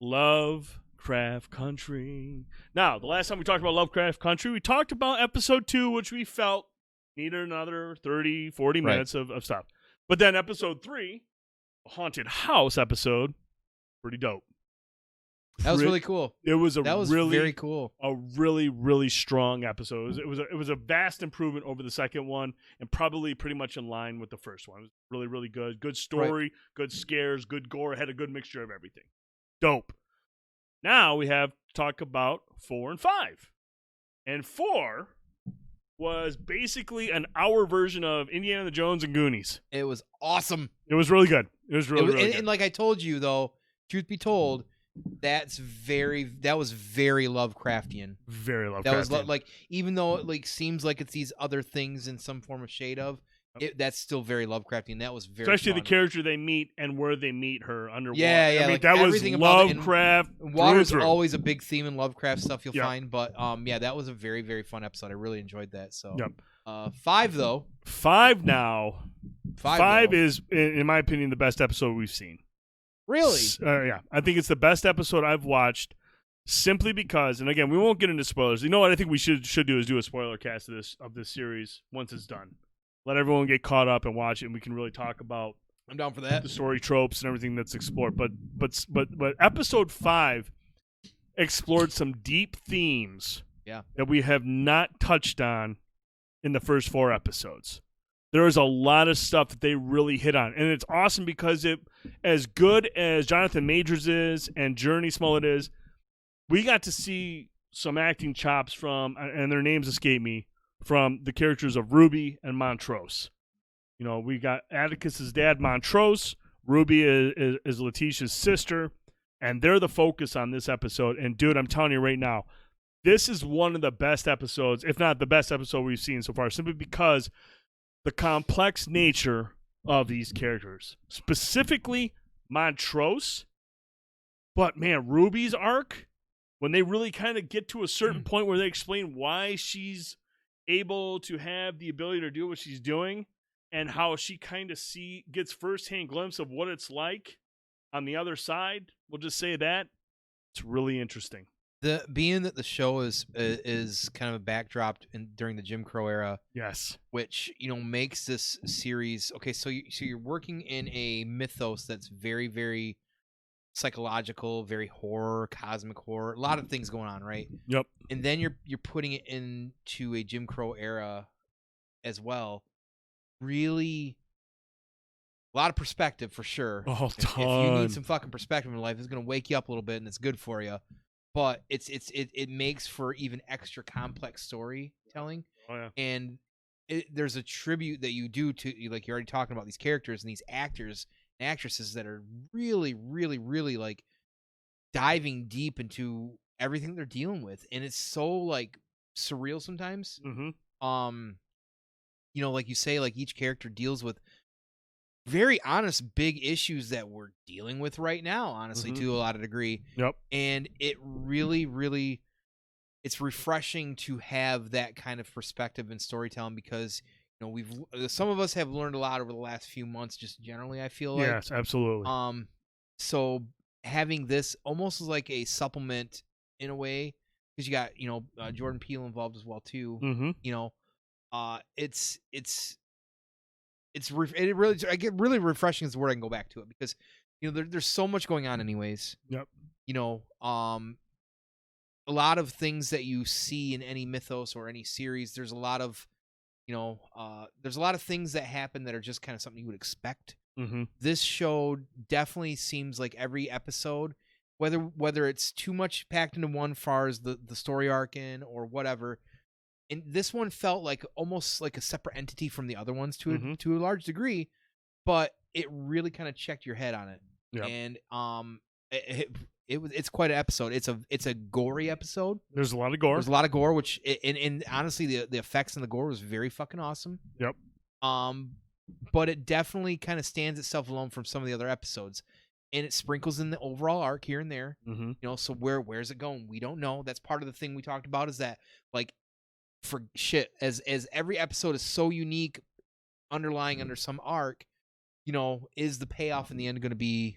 Lovecraft Country. Now, the last time we talked about Lovecraft Country, we talked about episode 2, which we felt needed another 30, 40 minutes of stuff. But then episode 3, a haunted house episode, pretty dope. That was really cool. It was very cool. A really, really strong episode. It was a vast improvement over the second one, and probably pretty much in line with the first one. It was really, really good. Good story, good scares, good gore. It had a good mixture of everything. Dope. Now we have to talk about 4 and 5. And 4 was basically an hour version of Indiana Jones and Goonies. It was awesome. It was really good. It was really good. And like I told you, though, truth be told, that was very Lovecraftian. Very Lovecraftian. That was like, even though it like seems like it's these other things in some form of shade of, that's still very Lovecraftian. That was very especially fun. the character they meet and where they meet her underwater. Yeah. I mean, like that was Lovecraft. Water's always a big theme in Lovecraft stuff you'll find, but that was a very, very fun episode. I really enjoyed that. So 5 though. 5 now. 5 is, in my opinion, the best episode we've seen. Really? Yeah, I think it's the best episode I've watched. Simply because, and again, we won't get into spoilers. You know what I think we should do is do a spoiler cast of this series once it's done. Let everyone get caught up and watch it, and we can really talk about. I'm down for that. The story tropes and everything that's explored. But episode 5 explored some deep themes that we have not touched on in the first 4 episodes. There is a lot of stuff that they really hit on, and it's awesome because as good as Jonathan Majors is and Journey Smollett is, we got to see some acting chops from, and their names escape me, from the characters of Ruby and Montrose. You know, we got Atticus's dad, Montrose. Ruby is Letitia's sister, and they're the focus on this episode. And, dude, I'm telling you right now, this is one of the best episodes, if not the best episode we've seen so far, simply because the complex nature of these characters. Specifically, Montrose. But, man, Ruby's arc, when they really kind of get to a certain point where they explain why she's able to have the ability to do what she's doing and how she kind of gets firsthand glimpse of what it's like on the other side, we'll just say that it's really interesting. Being that the show is kind of a backdrop during the Jim Crow era, yes, which makes this series okay. So you're working in a mythos that's very, very psychological, very horror, cosmic horror, a lot of things going on, right? Yep. And then you're putting it into a Jim Crow era as well. Really, a lot of perspective for sure. Oh, if you need some fucking perspective in life, it's gonna wake you up a little bit, and it's good for you. But it makes for even extra complex storytelling. Oh yeah. And there's a tribute that you do to, like, you're already talking about these characters and these actors and actresses that are really, really, really like diving deep into everything they're dealing with, and it's so like surreal sometimes. Mm-hmm. Like you say, like each character deals with very honest big issues that we're dealing with right now, honestly, to a lot of degree. Yep. And it really, really, it's refreshing to have that kind of perspective in storytelling because some of us have learned a lot over the last few months, just generally, I feel like. Yes, absolutely. So having this almost as like a supplement in a way, because you got Jordan Peele involved as well too. Mm-hmm. It really, I get really refreshing is the word I can go back to it because there's so much going on anyways. Yep. A lot of things that you see in any mythos or any series, there's a lot of things that happen that are just kind of something you would expect. Mm-hmm. This show definitely seems like every episode, whether it's too much packed into one, far as the story arc in or whatever. And this one felt like almost like a separate entity from the other ones to a large degree, but it really kind of checked your head on it. Yep. And it's quite an episode. It's a gory episode. There's a lot of gore. There's a lot of gore, which and honestly the effects and the gore was very fucking awesome. Yep. But it definitely kind of stands itself alone from some of the other episodes. And it sprinkles in the overall arc here and there. Mm-hmm. So where's it going? We don't know. That's part of the thing we talked about is that like for shit as every episode is so unique, underlying under some arc, is the payoff in the end going to be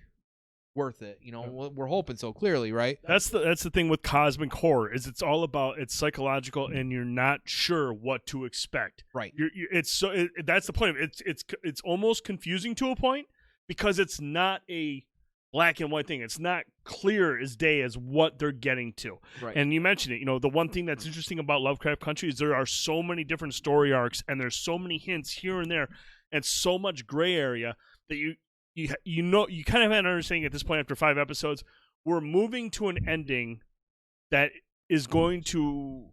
worth it? We're hoping so, clearly, right? That's the thing with cosmic horror is it's all about it's psychological and you're not sure what to expect. Right. That's the point of it. It's almost confusing to a point because it's not a black and white thing. It's not clear as day as what they're getting to. Right. And you mentioned it. You know, the one thing that's interesting about Lovecraft Country is there are so many different story arcs, and there's so many hints here and there, and so much gray area that you kind of have an understanding at this point after 5 episodes. We're moving to an ending that is going to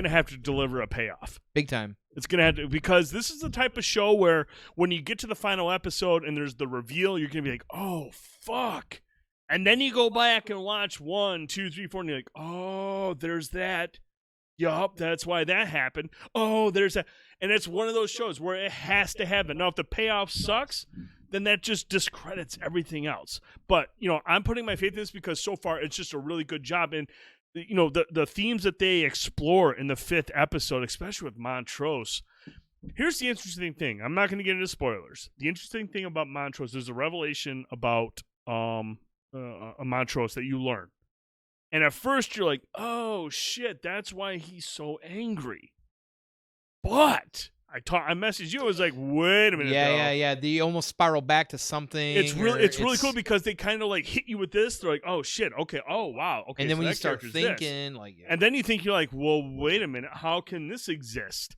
have to deliver a payoff. Big time. It's going to have to, because this is the type of show where when you get to the final episode and there's the reveal, you're going to be like, oh, fuck. And then you go back and watch 1, 2, 3, 4, and you're like, oh, there's that. Yup, that's why that happened. Oh, there's that. And it's one of those shows where it has to happen. Now, if the payoff sucks, then that just discredits everything else. But, you know, I'm putting my faith in this because so far it's just a really good job. And, you know, the themes that they explore in the 5th episode, especially with Montrose. Here's the interesting thing. I'm not going to get into spoilers. The interesting thing about Montrose, there's a revelation about a Montrose that you learn. And at first you're like, oh, shit, that's why he's so angry. But I messaged you. I was like, wait a minute. Yeah. They almost spiral back to something. It's really cool because they kind of like hit you with this. They're like, oh shit, okay, oh wow, okay. And then so when you start thinking, and then you think you're like, well, wait a minute, how can this exist?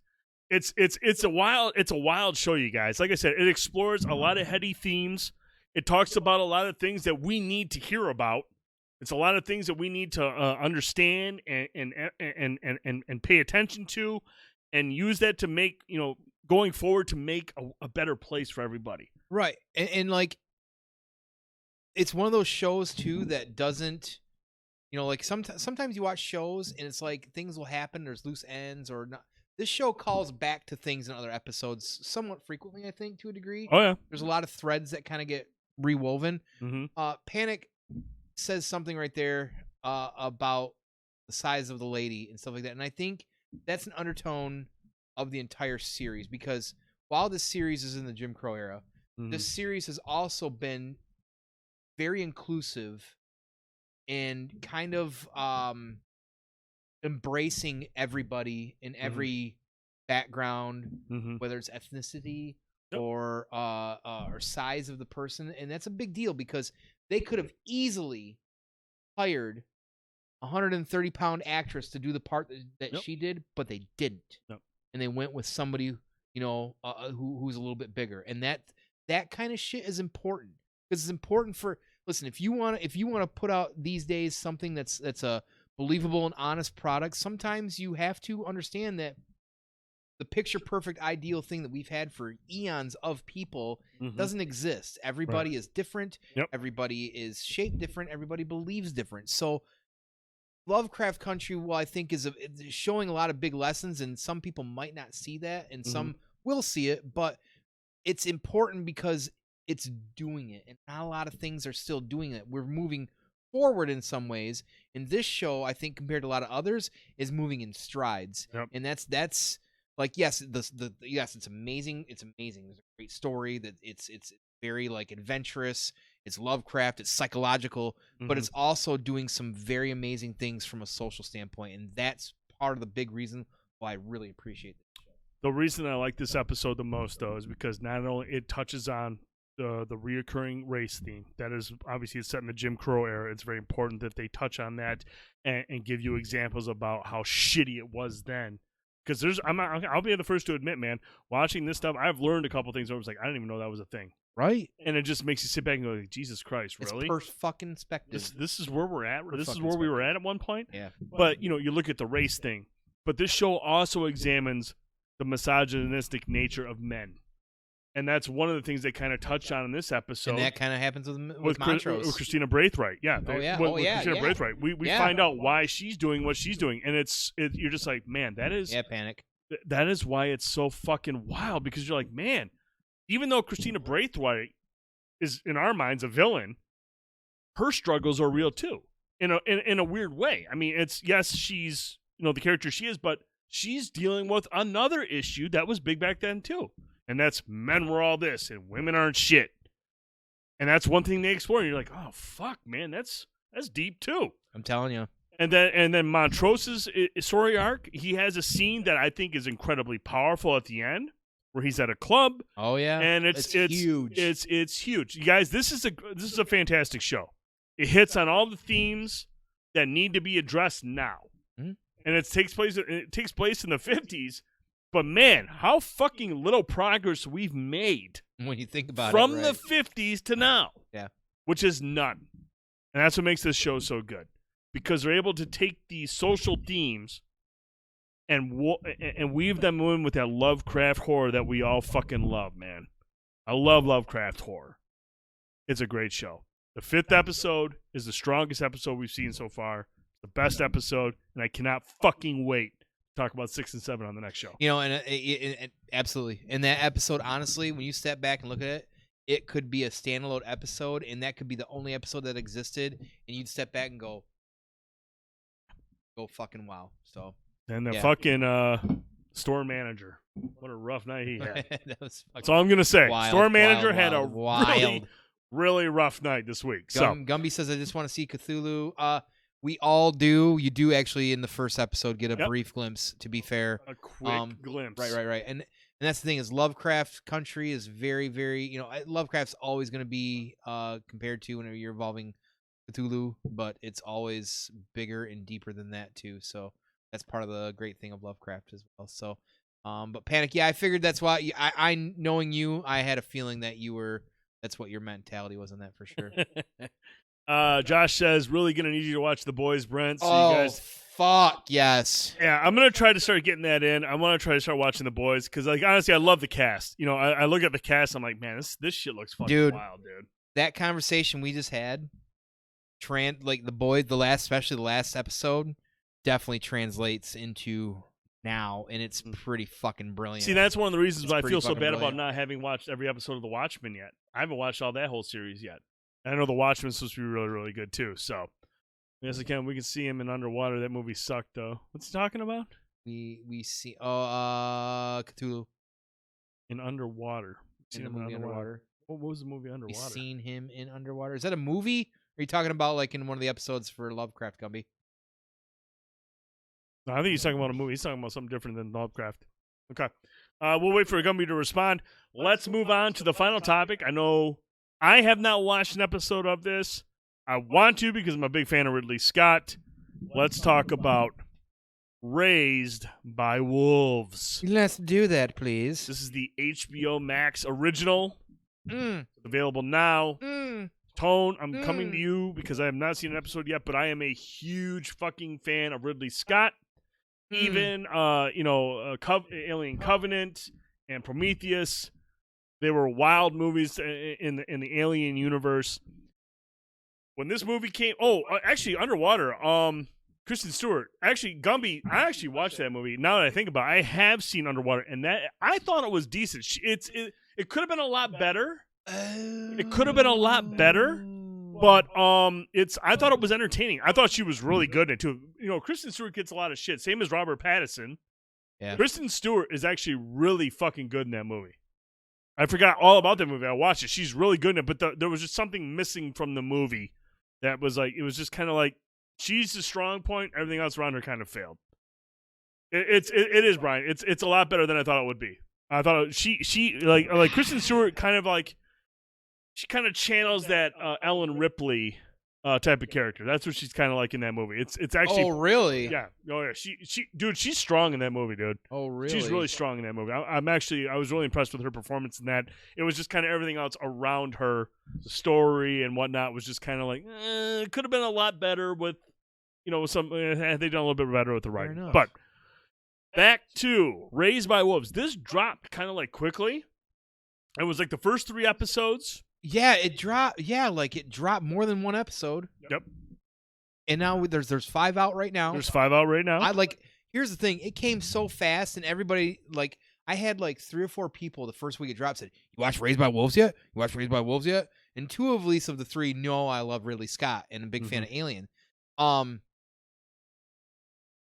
It's a wild show, you guys. Like I said, it explores a lot of heady themes. It talks about a lot of things that we need to hear about. It's a lot of things that we need to understand and pay attention to. And use that to make, you know, going forward to make a better place for everybody. Right. And like, it's one of those shows, too, that doesn't, you know, like sometimes you watch shows and it's like things will happen, there's loose ends or not. This show calls back to things in other episodes somewhat frequently, I think, to a degree. Oh, yeah. There's a lot of threads that kind of get rewoven. Mm-hmm. Panic says something right there about the size of the lady and stuff like that. And I think that's an undertone of the entire series, because while this series is in the Jim Crow era, this series has also been very inclusive and kind of embracing everybody in every background, whether it's ethnicity or size of the person. And that's a big deal because they could have easily hired 130-pound actress to do the part that she did, but they didn't. And they went with somebody, you know, who's a little bit bigger. And that kind of shit is important, because it's important for, listen, if you want to put out these days something that's a believable and honest product, sometimes you have to understand that the picture perfect ideal thing that we've had for eons of people doesn't exist. Everybody is different. Everybody is shaped different. Everybody believes different. So Lovecraft Country, well, I think is showing a lot of big lessons, and some people might not see that, and some will see it, but it's important because it's doing it, and not a lot of things are still doing it. We're moving forward in some ways, and this show, I think, compared to a lot of others, is moving in strides, and that's like, yes, yes, it's amazing. It's amazing. There's a great story that it's very like adventurous. It's Lovecraft, it's psychological, but it's also doing some very amazing things from a social standpoint, and that's part of the big reason why I really appreciate this show. The reason I like this episode the most, though, is because not only it touches on the reoccurring race theme, that is obviously it's set in the Jim Crow era. It's very important that they touch on that and give you examples about how shitty it was then. Because I'll be the first to admit, man, watching this stuff, I've learned a couple things where I was like, I didn't even know that was a thing. Right. And it just makes you sit back and go, like, Jesus Christ, really? It's fucking spectacle. This is where we're at? This is where we were at one point? Yeah. But, you know, you look at the race thing. But this show also examines the misogynistic nature of men. And that's one of the things they kind of touched on in this episode. And that kind of happens with Montrose. With Christina Braithwaite. Yeah. With Christina Braithwaite. We find out why she's doing what she's doing. And you're just like, man, that is... Yeah, Panic. That is why it's so fucking wild, because you're like, man, even though Christina Braithwaite is, in our minds, a villain, her struggles are real too, in a weird way. I mean, she's, you know, the character she is, but she's dealing with another issue that was big back then too, and that's men were all this and women aren't shit, and that's one thing they explore. And you're like, oh fuck, man, that's deep too. I'm telling you. And then Montrose's story arc, he has a scene that I think is incredibly powerful at the end, where he's at a club. Oh yeah, and it's huge. It's huge, you guys. This is a fantastic show. It hits on all the themes that need to be addressed now, and it takes place in the 50s. But man, how fucking little progress we've made when you think about from it, the 50s to now. Yeah, which is none, and that's what makes this show so good, because they're able to take these social themes and weave them in with that Lovecraft horror that we all fucking love, man. I love Lovecraft horror. It's a great show. The 5th episode is the strongest episode we've seen so far. The best episode, and I cannot fucking wait to talk about 6 and 7 on the next show. You know, and absolutely. And that episode, honestly, when you step back and look at it, it could be a standalone episode, and that could be the only episode that existed, and you'd step back and go fucking wow. So. And the fucking store manager. What a rough night he had. That's all I'm going to say. Store manager had a really, really rough night this week. Gumby says, I just want to see Cthulhu. We all do. You do actually in the first episode get a brief glimpse, to be fair. A quick glimpse. Right. And that's the thing is Lovecraft country is very, very, Lovecraft's always going to be compared to when you're involving Cthulhu, but it's always bigger and deeper than that too. So that's part of the great thing of Lovecraft as well. So, but Panic, I figured that's why I knowing you, I had a feeling that that's what your mentality was on that for sure. Josh says, really going to need you to watch The Boys, Brent. So you guys, fuck yes. Yeah, I'm going to try to start getting that in. I want to try to start watching The Boys because, honestly, I love the cast. I look at the cast, I'm like, man, this shit looks fucking wild, dude. That conversation we just had, The Boys, especially the last episode, definitely translates into now, and it's pretty fucking brilliant. See, that's one of the reasons why I feel so bad about not having watched every episode of The Watchmen yet. I haven't watched all that whole series yet. I know The Watchmen's supposed to be really, really good too. So, yes, again, we can see him in Underwater. That movie sucked, though. What's he talking about? We see Cthulhu in Underwater. In the movie Underwater. What was the movie Underwater? We seen him in Underwater. Is that a movie? Or are you talking about in one of the episodes for Lovecraft, Gumby? No, I think he's talking about a movie. He's talking about something different than Lovecraft. Okay. We'll wait for Gumby to respond. Let's move on to the final topic. I know I have not watched an episode of this. I want to because I'm a big fan of Ridley Scott. Let's talk about Raised by Wolves. Let's do that, please. This is the HBO Max original. Available now. Tone, I'm coming to you because I have not seen an episode yet, but I am a huge fucking fan of Ridley Scott. Even, Alien Covenant and Prometheus. They were wild movies in the Alien universe. When this movie came, actually Underwater, Kristen Stewart. Actually, Gumby, I actually watched that movie. Now that I think about it, I have seen Underwater, and that I thought it was decent. It could have been a lot better. It could have been a lot better, but I thought it was entertaining. I thought she was really good in it too. Kristen Stewart gets a lot of shit, same as Robert Pattinson. Yeah. Kristen Stewart is actually really fucking good in that movie. I forgot all about that movie. I watched it. She's really good in it, but there was just something missing from the movie that was it was just kind of like she's the strong point. Everything else around her kind of failed. It is, Brian. It's a lot better than I thought it would be. I thought she like Kristen Stewart kind of she kind of channels that Ellen Ripley type of character. That's what she's kind of like in that movie. It's actually. Oh really? Yeah. Oh yeah. She's strong in that movie, dude. Oh really? She's really strong in that movie. I was really impressed with her performance in that. It was just kind of everything else around her, the story and whatnot was just kind of like it could have been a lot better with, some. They done a little bit better with the writing. But back to Raised by Wolves. This dropped kind of quickly. It was the first 3 episodes. Yeah, it dropped. Yeah, it dropped more than one episode. Yep. And now there's 5 out right now. There's 5 out right now. Here's the thing. It came so fast, and everybody I had 3 or 4 people the first week it dropped said, "You watched Raised by Wolves yet? You watched Raised by Wolves yet?" And 2 of at least of the 3 know I love Ridley Scott and a big fan of Alien.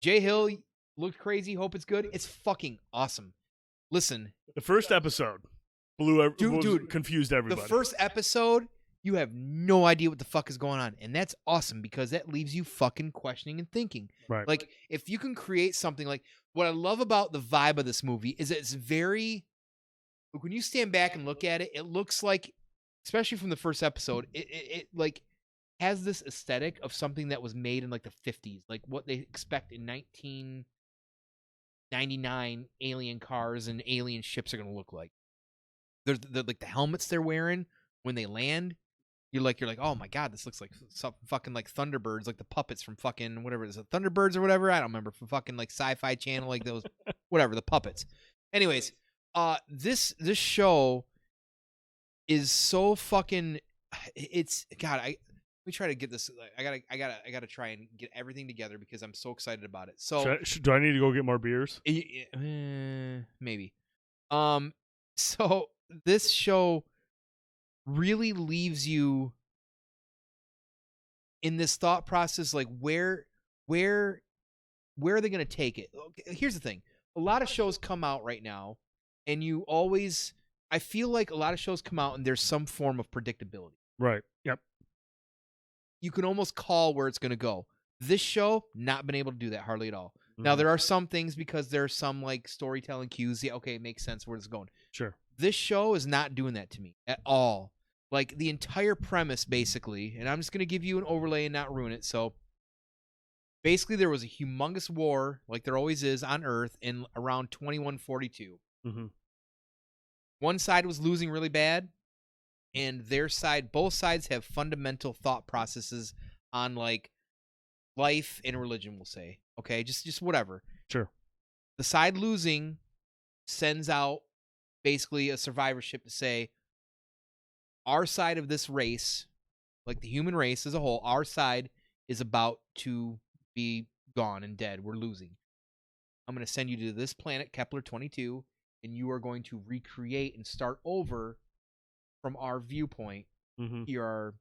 Jay Hill looked crazy. Hope it's good. It's fucking awesome. Listen, the first episode. Confused everybody. The first episode, you have no idea what the fuck is going on. And that's awesome because that leaves you fucking questioning and thinking. Right. If you can create something what I love about the vibe of this movie is it's very But when you stand back and look at it, it looks like, especially from the first episode, it like has this aesthetic of something that was made in like the 50s, like what they expect in 1999 alien cars and alien ships are going to look like. There's like the helmets they're wearing when they land. You're like, oh my God, this looks like some fucking like Thunderbirds, like the puppets from fucking whatever it is, Thunderbirds or whatever. I don't remember, from fucking like Sci-Fi Channel, like those, whatever, the puppets. Anyways, this show is so fucking, it's God. Let me try to get this. I gotta try and get everything together because I'm so excited about it. So do I need to go get more beers? Maybe. So this show really leaves you in this thought process, like where are they going to take it? Here's the thing. A lot of shows come out right now, and I feel like a lot of shows come out and there's some form of predictability. Right. Yep. You can almost call where it's going to go. This show, not been able to do that hardly at all. Now, there are some things because there's some like storytelling cues. Yeah, okay, it makes sense where it's going. Sure. This show is not doing that to me at all. Like, the entire premise, basically, and I'm just going to give you an overlay and not ruin it. So, basically, there was a humongous war, like there always is on Earth, in around 2142. Mm-hmm. One side was losing really bad, and both sides have fundamental thought processes on, like, life and religion, we'll say. Okay, just whatever. Sure. The side losing sends out, basically, a survivorship to say, our side of this race, like the human race as a whole, our side is about to be gone and dead. We're losing. I'm going to send you to this planet, Kepler 22, and you are going to recreate and start over from our viewpoint. Mm-hmm. Here are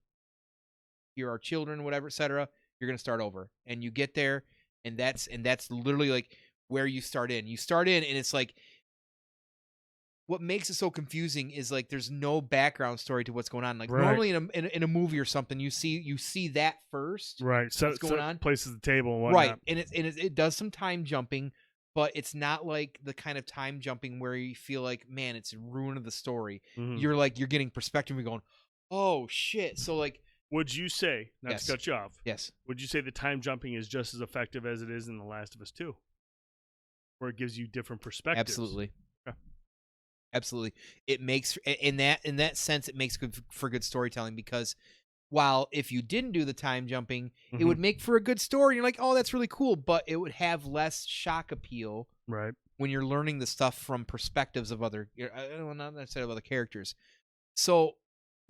children, whatever, etc. You're going to start over. And you get there, and that's literally like where you start in. You start in, and it's like, what makes it so confusing is like there's no background story to what's going on. Like normally in a movie or something, you see that first, right? So what's going on, places the table, and whatnot. right? And it does some time jumping, but it's not like the kind of time jumping where you feel like, man, it's ruining the story. Mm-hmm. You're getting perspective. You're going, oh shit. So like, would you say, not yes. to cut you off? Yes. Would you say the time jumping is just as effective as it is in The Last of Us 2, where it gives you different perspectives? Absolutely. Absolutely. It makes in that sense, it makes good for good storytelling, because while if you didn't do the time jumping, it would make for a good story. You're like, oh, that's really cool, but it would have less shock appeal, right? When you're learning the stuff from perspectives of other, not necessarily of other characters. So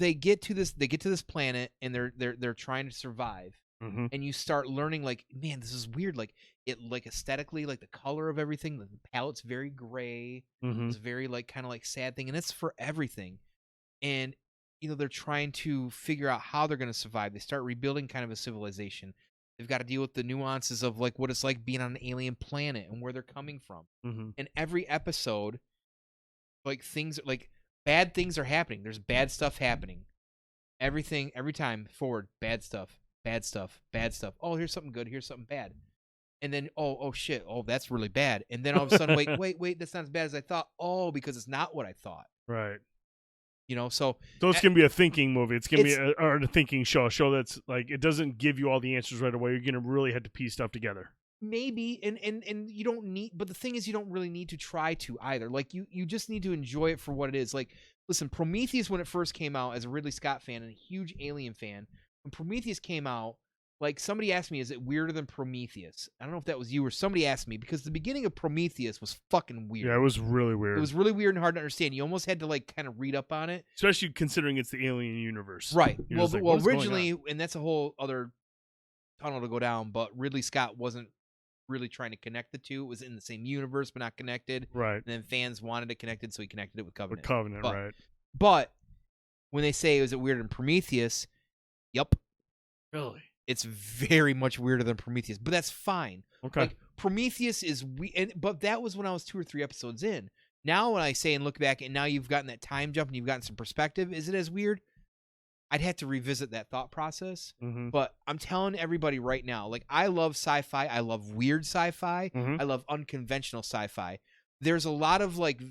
they get to this planet, and they're trying to survive. Mm-hmm. And you start learning, like, man, this is weird. Like, it, like, aesthetically, like the color of everything, the palette's very gray. Mm-hmm. It's very like kind of like sad thing, and it's for everything. And they're trying to figure out how they're going to survive. They start rebuilding kind of a civilization. They've got to deal with the nuances of like what it's like being on an alien planet and where they're coming from. Mm-hmm. And every episode, like, things like bad things are happening. There's bad stuff happening. Every time forward, bad stuff. Bad stuff, bad stuff. Oh, here's something good. Here's something bad. And then, oh shit. Oh, that's really bad. And then all of a sudden, wait, that's not as bad as I thought. Oh, because it's not what I thought. Right. So it's going to be a thinking movie. It's going to be a thinking show. A show that's like, it doesn't give you all the answers right away. You're going to really have to piece stuff together. Maybe, and you don't need, but the thing is, you don't really need to try to either. Like, you just need to enjoy it for what it is. Like, listen, Prometheus, when it first came out, as a Ridley Scott fan and a huge Alien fan, when Prometheus came out, like, somebody asked me, is it weirder than Prometheus? I don't know if that was you or somebody asked me, because the beginning of Prometheus was fucking weird. Yeah, it was really weird. It was really weird and hard to understand. You almost had to, like, kind of read up on it. Especially considering it's the Alien universe. Right. Well, originally, and that's a whole other tunnel to go down, but Ridley Scott wasn't really trying to connect the two. It was in the same universe, but not connected. Right. And then fans wanted it connected, so he connected it with Covenant. Right. But when they say, is it weirder than Prometheus? Yup. Really? It's very much weirder than Prometheus, but that's fine. Okay. Like, Prometheus is but that was when I was 2 or 3 episodes in. Now when I say and look back, and now you've gotten that time jump and you've gotten some perspective, is it as weird? I'd have to revisit that thought process. Mm-hmm. But I'm telling everybody right now, like, I love sci-fi. I love weird sci-fi. Mm-hmm. I love unconventional sci-fi. There's a lot of, like,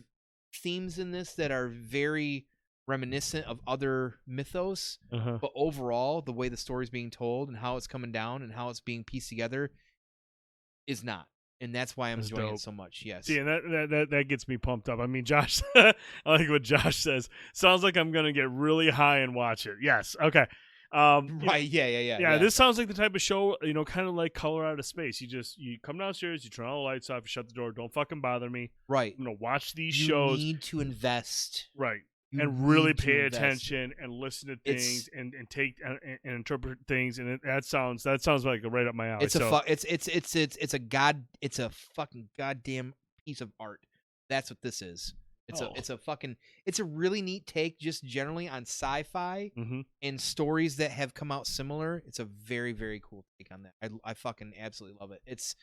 themes in this that are very reminiscent of other mythos, but overall, the way the story's being told and how it's coming down and how it's being pieced together is not. And that's why I'm enjoying it so much. Yes. See, and that gets me pumped up. I mean, Josh, I like what Josh says. Sounds like I'm going to get really high and watch it. Yes. Okay. Right. Yeah. This sounds like the type of show, kind of like Color Out of Space. You come downstairs, you turn all the lights off, you shut the door, don't fucking bother me. Right. I'm going to watch these shows. You need to invest. Right. And really pay attention and listen to things and take and interpret things, and that sounds like right up my alley. It's a fucking goddamn piece of art. That's what this is. It's a really neat take just generally on sci-fi and stories that have come out similar. It's a very, very cool take on that. I fucking absolutely love it. It's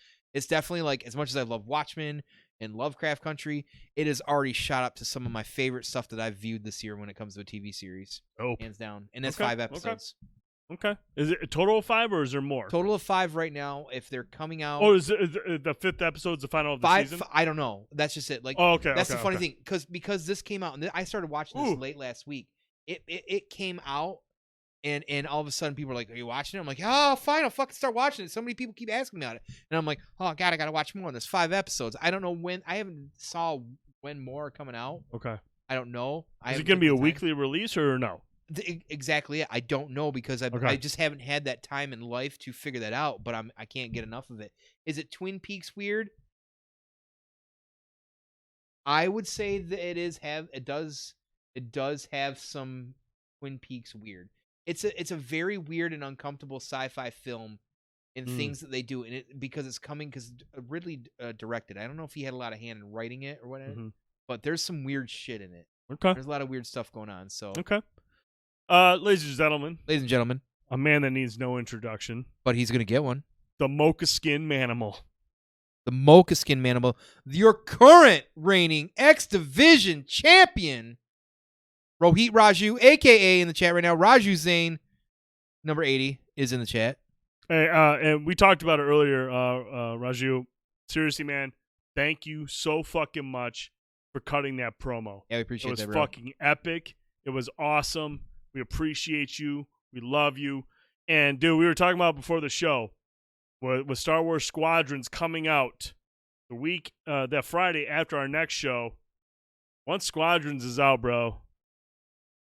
definitely like, as much as I love Watchmen and Lovecraft Country, it has already shot up to some of my favorite stuff that I've viewed this year when it comes to a TV series. Oh, hands down. And that's 5 episodes. Okay. Is it a total of 5 or is there more? Total of 5 right now. If they're coming out. Oh, is the 5th episode the final of the season? I don't know. That's just it. Like, that's the funny thing. Because this came out, and I started watching this late last week. It came out, and all of a sudden people are like, "Are you watching it?" I'm like, "Oh, fine. I'll fucking start watching it." So many people keep asking me about it. And I'm like, "Oh, God, I got to watch more." And there's 5 episodes. I don't know when. I haven't saw when more are coming out. Okay. I don't know. Is it going to be a weekly release or no? Exactly. I don't know because I just haven't had that time in life to figure that out, but I can't get enough of it. Is it Twin Peaks weird? I would say that it does have some Twin Peaks weird. It's a very weird and uncomfortable sci-fi film in things that they do, and because Ridley directed. I don't know if he had a lot of hand in writing it or whatever, but there's some weird shit in it. Okay. There's a lot of weird stuff going on. So okay. Ladies and gentlemen, a man that needs no introduction, but he's gonna get one. The Mocha Skin Manimal. The Mocha Skin Manimal, your current reigning X Division champion, Rohit Raju, aka in the chat right now, Raju Zane, number 80, is in the chat. Hey, and we talked about it earlier, Raju. Seriously, man, thank you so fucking much for cutting that promo. Yeah, we appreciate that, It was bro. fucking epic. It was awesome. We appreciate you. We love you. And, dude, we were talking about before the show with Star Wars Squadrons coming out the week, that Friday after our next show. Once Squadrons is out, bro,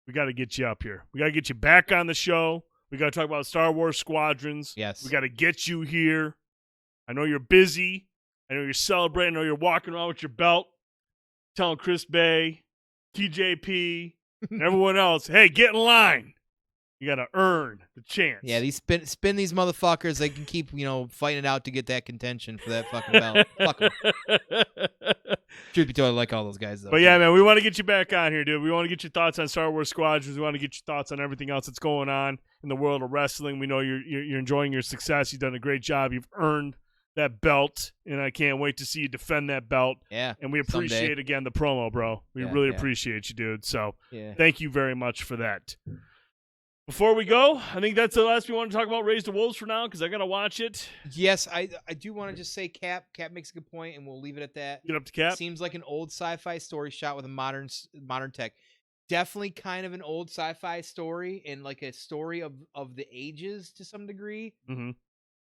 we got to get you up here. We got to get you back on the show. We got to talk about Star Wars Squadrons. Yes. We got to get you here. I know you're busy. I know you're celebrating. I know you're walking around with your belt, telling Chris Bay, TJP, and everyone else, hey, get in line. You got to earn the chance. Yeah, these spin these motherfuckers. They can keep, fighting it out to get that contention for that fucking belt. Fuck 'em. Truth be told, I like all those guys, though. But yeah, man, we want to get you back on here, dude. We want to get your thoughts on Star Wars Squadrons. We want to get your thoughts on everything else that's going on in the world of wrestling. We know you're enjoying your success. You've done a great job. You've earned that belt, and I can't wait to see you defend that belt. Yeah. And we appreciate, again, the promo, bro. We really appreciate you, dude. So thank you very much for that. Before we go, I think that's the last we want to talk about Raise the Wolves for now, because I got to watch it. Yes, I do want to just say Cap makes a good point, and we'll leave it at that. Get up to Cap. Seems like an old sci-fi story shot with a modern tech. Definitely kind of an old sci-fi story and like a story of the ages to some degree. Mm-hmm.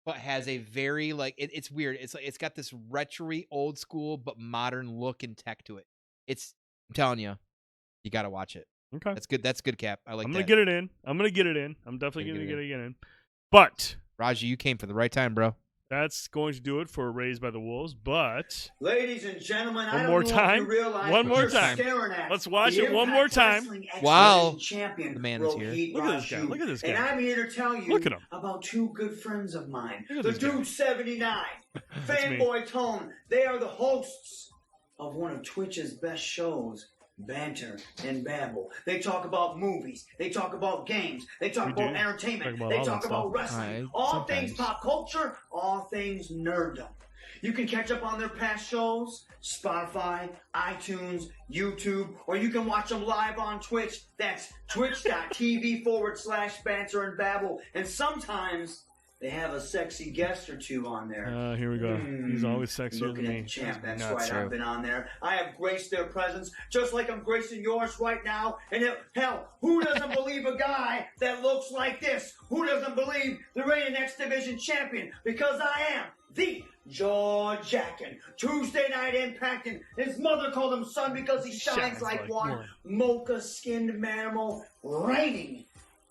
But has a very it's weird. It's like it's got this retro-y, old school but modern look and tech to it. I'm telling you got to watch it. Okay, that's good, Cap. I like that. I'm gonna get it in. I'm definitely gonna get it in. But Raji, you came for the right time, bro. That's going to do it for Raised by the Wolves. But ladies and gentlemen, one more time. Let's watch it one more time. Wow, the man is here. Look at this guy. Look at this guy. And I'm here to tell you about 2 good friends of mine, the Dude79, Fanboytone. They are the hosts of one of Twitch's best shows, Banter and Babble. They talk about movies. They talk about games. They talk about entertainment. They talk about wrestling. All things pop culture. All things nerddom. You can catch up on their past shows, Spotify, iTunes, YouTube, or you can watch them live on Twitch. That's twitch.tv/Banter and Babble. And sometimes they have a sexy guest or two on there. Here we go. He's always sexier Looking than at me. the champ, that's Not right, true. I've been on there. I have graced their presence, just like I'm gracing yours right now. And hell, who doesn't believe a guy that looks like this? Who doesn't believe the reigning X Division champion? Because I am the George Jackin, Tuesday Night Impact, and his mother called him son because he shines like one mocha-skinned mammal, reigning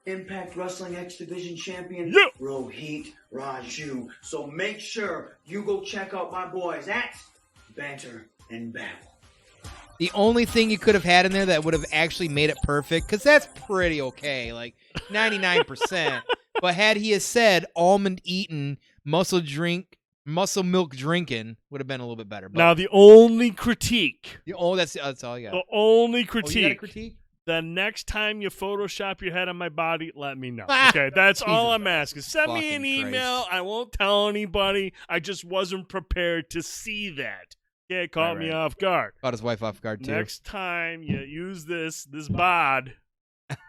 Impact Wrestling X Division champion, Rohit Raju. So make sure you go check out my boys at Banter and Babble. The only thing you could have had in there that would have actually made it perfect, because that's pretty okay, like 99%. But had he said almond eating, muscle milk drinking, would have been a little bit better. But Now the only critique. that's all you got. The only You got a critique. critique? The next time you Photoshop your head on my body, let me know. Okay, that's all I'm asking. Send me an fucking email. Christ. I won't tell anybody. I just wasn't prepared to see that. Okay, it caught me off guard. Caught his wife off guard too. Next time you use this bod,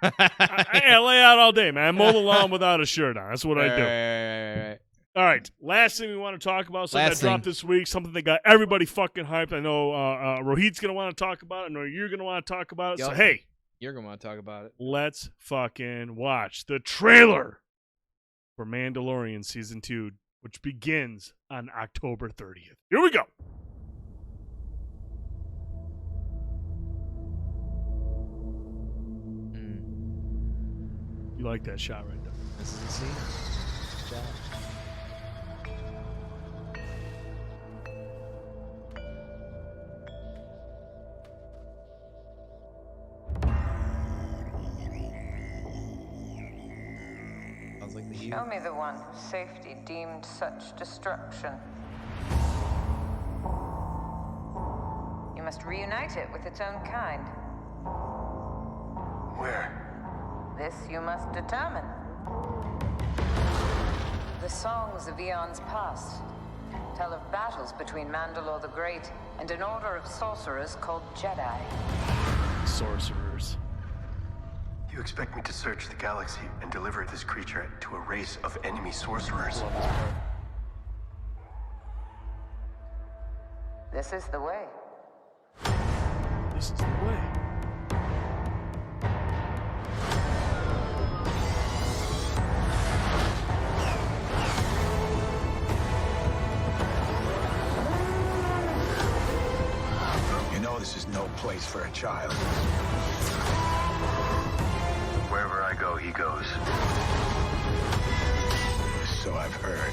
I lay out all day, man. I mow the lawn without a shirt on. That's what I do. Right. All right, last thing we want to talk about, something Last that dropped this week, something that got everybody fucking hyped. I know Rohit's going to want to talk about it. I know you're going to want to talk about it. Yep. So, hey. You're going to want to talk about it. Let's fucking watch the trailer for Mandalorian Season 2, which begins on October 30th. Here we go. You like that shot right there? This is the scene. Shot. Like the Show me the one safety deemed such destruction. You must reunite it with its own kind. Where? This you must determine. The songs of eons past tell of battles between Mandalore the Great and an order of sorcerers called Jedi. Sorcerers. You expect me to search the galaxy and deliver this creature to a race of enemy sorcerers? This is the way. This is the way. You know this is no place for a child. Wherever I go, he goes. So I've heard.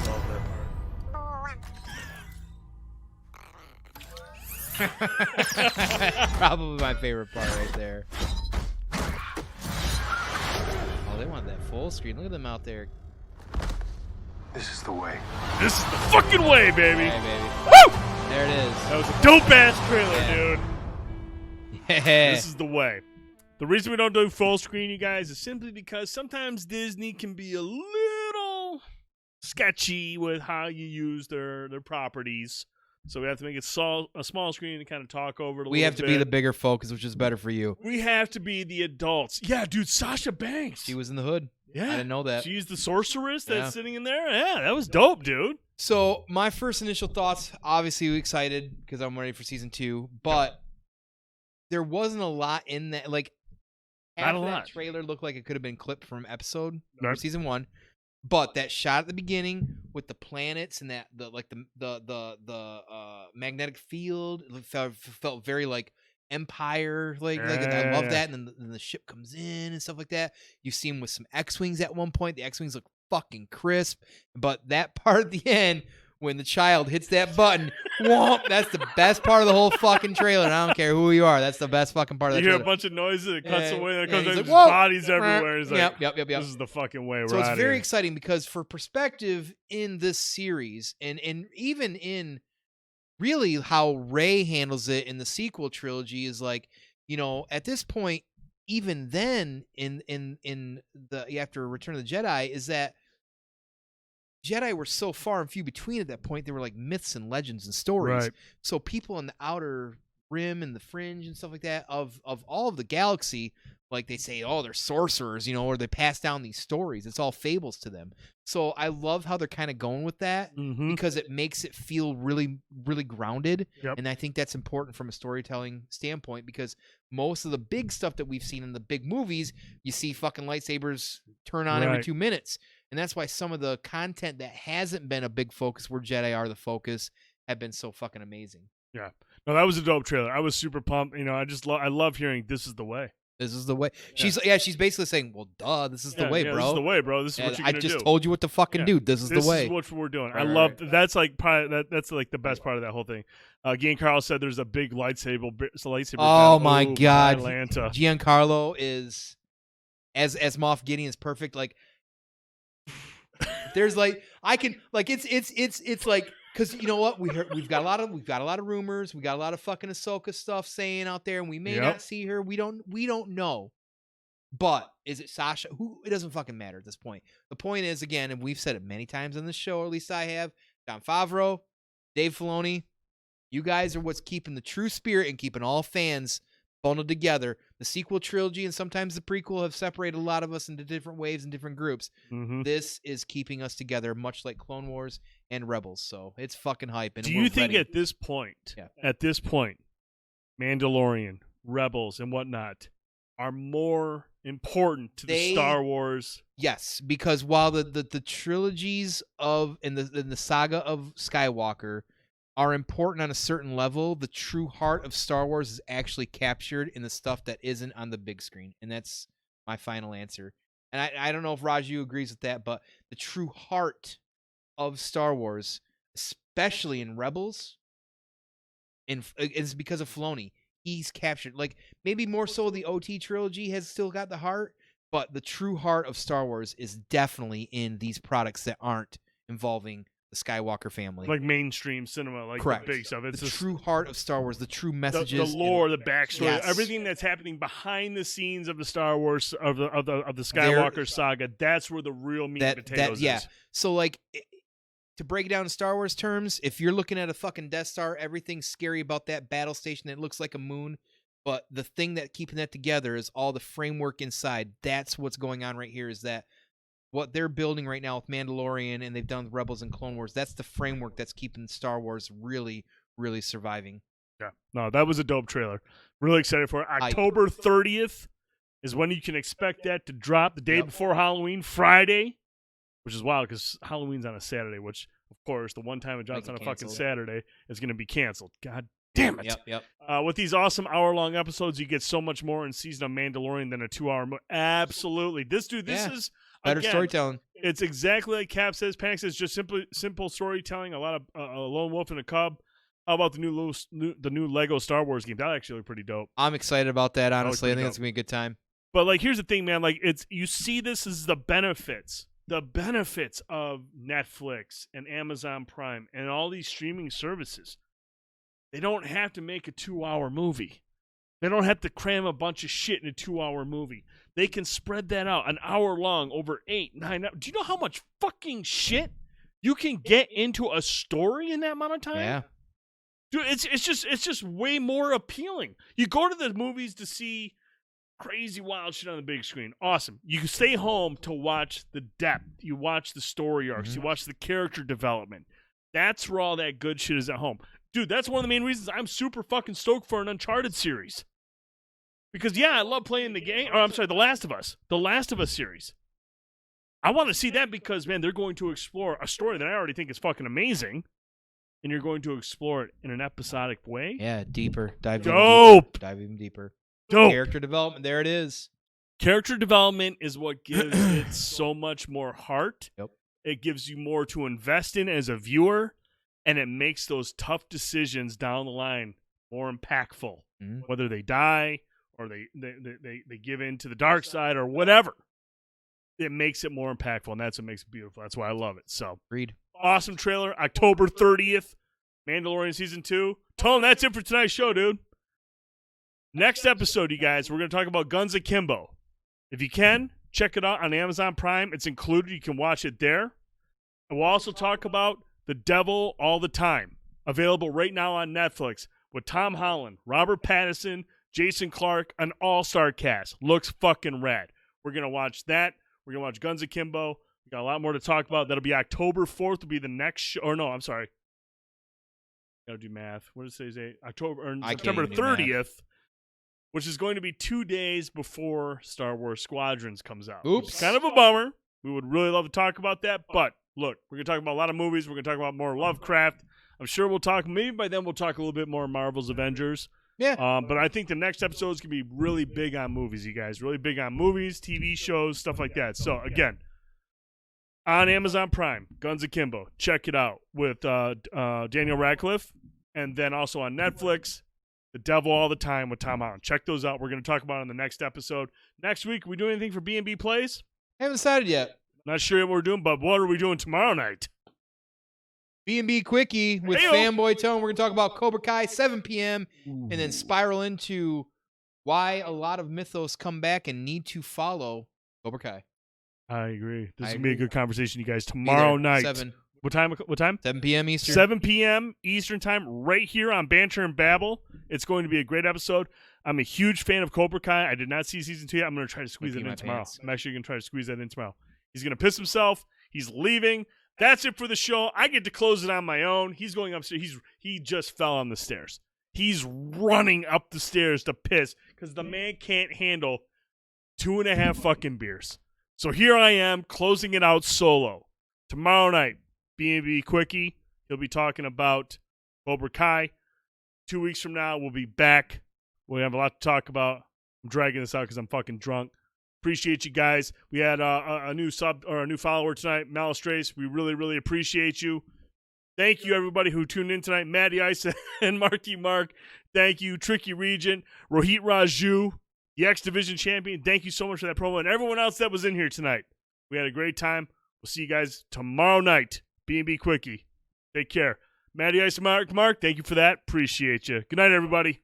Love that part. Probably my favorite part right there. Oh, they want that full screen. Look at them out there. This is the way. This is the fucking way, baby. Hey, baby. Woo! There it is. That was a dope-ass trailer, dude. Yeah. This is the way. The reason we don't do full screen, you guys, is simply because sometimes Disney can be a little sketchy with how you use their properties. So we have to make it a small screen to kind of talk over it a little bit. We have to be the bigger focus, which is better for you. We have to be the adults. Yeah, dude, Sasha Banks. She was in the hood. Yeah. I didn't know that. She's the sorceress that's Yeah. sitting in there. Yeah, that was dope, dude. So my first initial thoughts, obviously excited because I'm ready for season 2, but there wasn't a lot in that. Like, Not half a of that lot. trailer looked like it could have been clipped from episode or Right. season 1. But that shot at the beginning with the planets and that the magnetic field felt very like Empire, and I love that. And then the ship comes in and stuff like that. You see him with some X-wings at one point. The X-wings look fucking crisp, but that part at the end when the child hits that button, whomp, that's the best part of the whole fucking trailer. And I don't care who you are, that's the best fucking part of the You hear trailer. a bunch of noises, it cuts Yeah, away, and it yeah, comes he's in, like, just "Whoa!" bodies everywhere. He's like, Yep. this is the fucking way. So We're it's outta very here. exciting because for perspective in this series and even in really how Rey handles it in the sequel trilogy is like, at this point, even then in the after Return of the Jedi is that Jedi were so far and few between at that point. They were like myths and legends and stories. Right. So people in the outer rim and the fringe and stuff like that of all of the galaxy, like they say, oh, they're sorcerers, or they pass down these stories. It's all fables to them. So I love how they're kind of going with that because it makes it feel really, really grounded. Yep. And I think that's important from a storytelling standpoint because most of the big stuff that we've seen in the big movies, you see fucking lightsabers turn on every 2 minutes. And that's why some of the content that hasn't been a big focus, where Jedi are the focus, have been so fucking amazing. Yeah. No, that was a dope trailer. I was super pumped. I love hearing "This is the way." This is the way. Yeah. She's basically saying, "Well, duh, this is the way, bro. This is the way, bro. This is what you're gonna do. I just told you what to fucking do. This is the way. This is what we're doing." I love that's like probably that's like the best part of that whole thing. Giancarlo said there's a big lightsaber. Oh my god, Atlanta. Giancarlo is as Moff Gideon is perfect. Like, there's like I can like it's like. Because you know what, we've got a lot of rumors, we got a lot of fucking Ahsoka stuff saying out there, and we may not see her. We don't know. But is it Sasha? It doesn't fucking matter at this point. The point is, again, and we've said it many times on the show, or at least I have. Jon Favreau, Dave Filoni, you guys are what's keeping the true spirit and keeping all fans bundled together. The sequel trilogy and sometimes the prequel have separated a lot of us into different waves and different groups. This is keeping us together, much like Clone Wars and Rebels. So it's fucking hype. And do you think at this point, Mandalorian, Rebels, and whatnot are more important to the Star Wars? Yes, because while the trilogies of and the saga of Skywalker are important on a certain level, the true heart of Star Wars is actually captured in the stuff that isn't on the big screen. And that's my final answer. And I don't know if Raju agrees with that, but the true heart of Star Wars, especially in Rebels, is because of Filoni. He's captured, like, maybe more so the OT trilogy has still got the heart, but the true heart of Star Wars is definitely in these products that aren't involving the Skywalker family, like mainstream cinema, like correct. The big stuff. It's the true heart of Star Wars, the true messages, the lore, the backstory, everything that's happening behind the scenes of the Star Wars of the Skywalker saga. That's where the real meat and potatoes is. So, like, to break it down in Star Wars terms, if you're looking at a fucking Death Star, everything's scary about that battle station that looks like a moon. But the thing that keeping that together is all the framework inside. That's what's going on right here. Is that what they're building right now with Mandalorian and they've done with Rebels and Clone Wars, that's the framework that's keeping Star Wars really, really surviving. Yeah. No, that was a dope trailer. Really excited for it. October 30th is when you can expect that to drop, the day before Halloween, Friday, which is wild because Halloween's on a Saturday, which, of course, the one time it drops on a fucking Saturday is going to be canceled. God damn it. Yep. With these awesome hour-long episodes, you get so much more in season of Mandalorian than a 2-hour movie. Absolutely. This is... better storytelling. It's exactly like Cap says. Panic says just simple storytelling. A lot of a lone wolf and a cub. How about the new Lego Star Wars game? That actually look pretty dope. I'm excited about that. Honestly, I think it's gonna be a good time. But like, here's the thing, man. Like, you see this as the benefits of Netflix and Amazon Prime and all these streaming services. They don't have to make a 2-hour movie. They don't have to cram a bunch of shit in a 2-hour movie. They can spread that out an hour long over 8, 9 hours. Do you know how much fucking shit you can get into a story in that amount of time? Yeah. Dude, it's just way more appealing. You go to the movies to see crazy wild shit on the big screen. Awesome. You stay home to watch the depth. You watch the story arcs. You watch the character development. That's where all that good shit is at home. Dude, that's one of the main reasons I'm super fucking stoked for an Uncharted series. Because, I love playing the game. Or, I'm sorry, The Last of Us. The Last of Us series. I want to see that because, man, they're going to explore a story that I already think is fucking amazing. And you're going to explore it in an episodic way. Yeah, deeper. Dive even deeper. Dope. Character development, there it is. Character development is what gives it so much more heart. Yep. It gives you more to invest in as a viewer. And it makes those tough decisions down the line more impactful. Whether they die or they give in to the dark side or whatever. It makes it more impactful, and that's what makes it beautiful. That's why I love it. So, agreed. Awesome trailer, October 30th, Mandalorian Season 2. Tone, that's it for tonight's show, dude. Next episode, you guys, we're going to talk about Guns Akimbo. If you can, check it out on Amazon Prime. It's included. You can watch it there. And we'll also talk about The Devil All the Time, available right now on Netflix with Tom Holland, Robert Pattinson, Jason Clarke, an all-star cast. Looks fucking rad. We're going to watch that. We're going to watch Guns Akimbo. We got a lot more to talk about. That'll be October 4th will be the next show. Or no, I'm sorry. Got to do math. What did it say? September 30th, which is going to be 2 days before Star Wars Squadrons comes out. Oops. Kind of a bummer. We would really love to talk about that. But look, we're going to talk about a lot of movies. We're going to talk about more Lovecraft. I'm sure we'll talk, maybe by then we'll talk a little bit more Marvel's Avengers. Yeah. But I think the next episode is going to be really big on movies, you guys. Really big on movies, TV shows, stuff like that. So, again, on Amazon Prime, Guns Akimbo. Check it out with Daniel Radcliffe. And then also on Netflix, The Devil All the Time with Tom Holland. Check those out. We're going to talk about it in the next episode. Next week, we do anything for B&B Plays? Haven't decided yet. Not sure what we're doing, but what are we doing tomorrow night? B&B Quickie with Fanboytone. We're going to talk about Cobra Kai, 7 p.m., and then spiral into why a lot of mythos come back and need to follow Cobra Kai. I agree. This is going to be a good conversation, you guys. Tomorrow night. 7. What time? 7 p.m. Eastern. 7 p.m. Eastern time, right here on Banter and Babble. It's going to be a great episode. I'm a huge fan of Cobra Kai. I did not see season 2 yet. I'm going to try to squeeze it in tomorrow. Pants. I'm actually going to try to squeeze that in tomorrow. He's going to piss himself. He's leaving. That's it for the show. I get to close it on my own. He's going upstairs. He just fell on the stairs. He's running up the stairs to piss because the man can't handle 2.5 fucking beers. So here I am closing it out solo. Tomorrow night, B&B Quickie. He'll be talking about Cobra Kai. 2 weeks from now, we'll be back. We have a lot to talk about. I'm dragging this out because I'm fucking drunk. Appreciate you guys. We had a new sub or a new follower tonight, Malastrace. We really, really appreciate you. Thank you, everybody who tuned in tonight. Matty Ice and Marky Mark. Thank you, Tricky Regent, Rohit Raju, the X Division champion. Thank you so much for that promo, and everyone else that was in here tonight. We had a great time. We'll see you guys tomorrow night. B&B Quickie. Take care. Matty Ice and Mark, thank you for that. Appreciate you. Good night, everybody.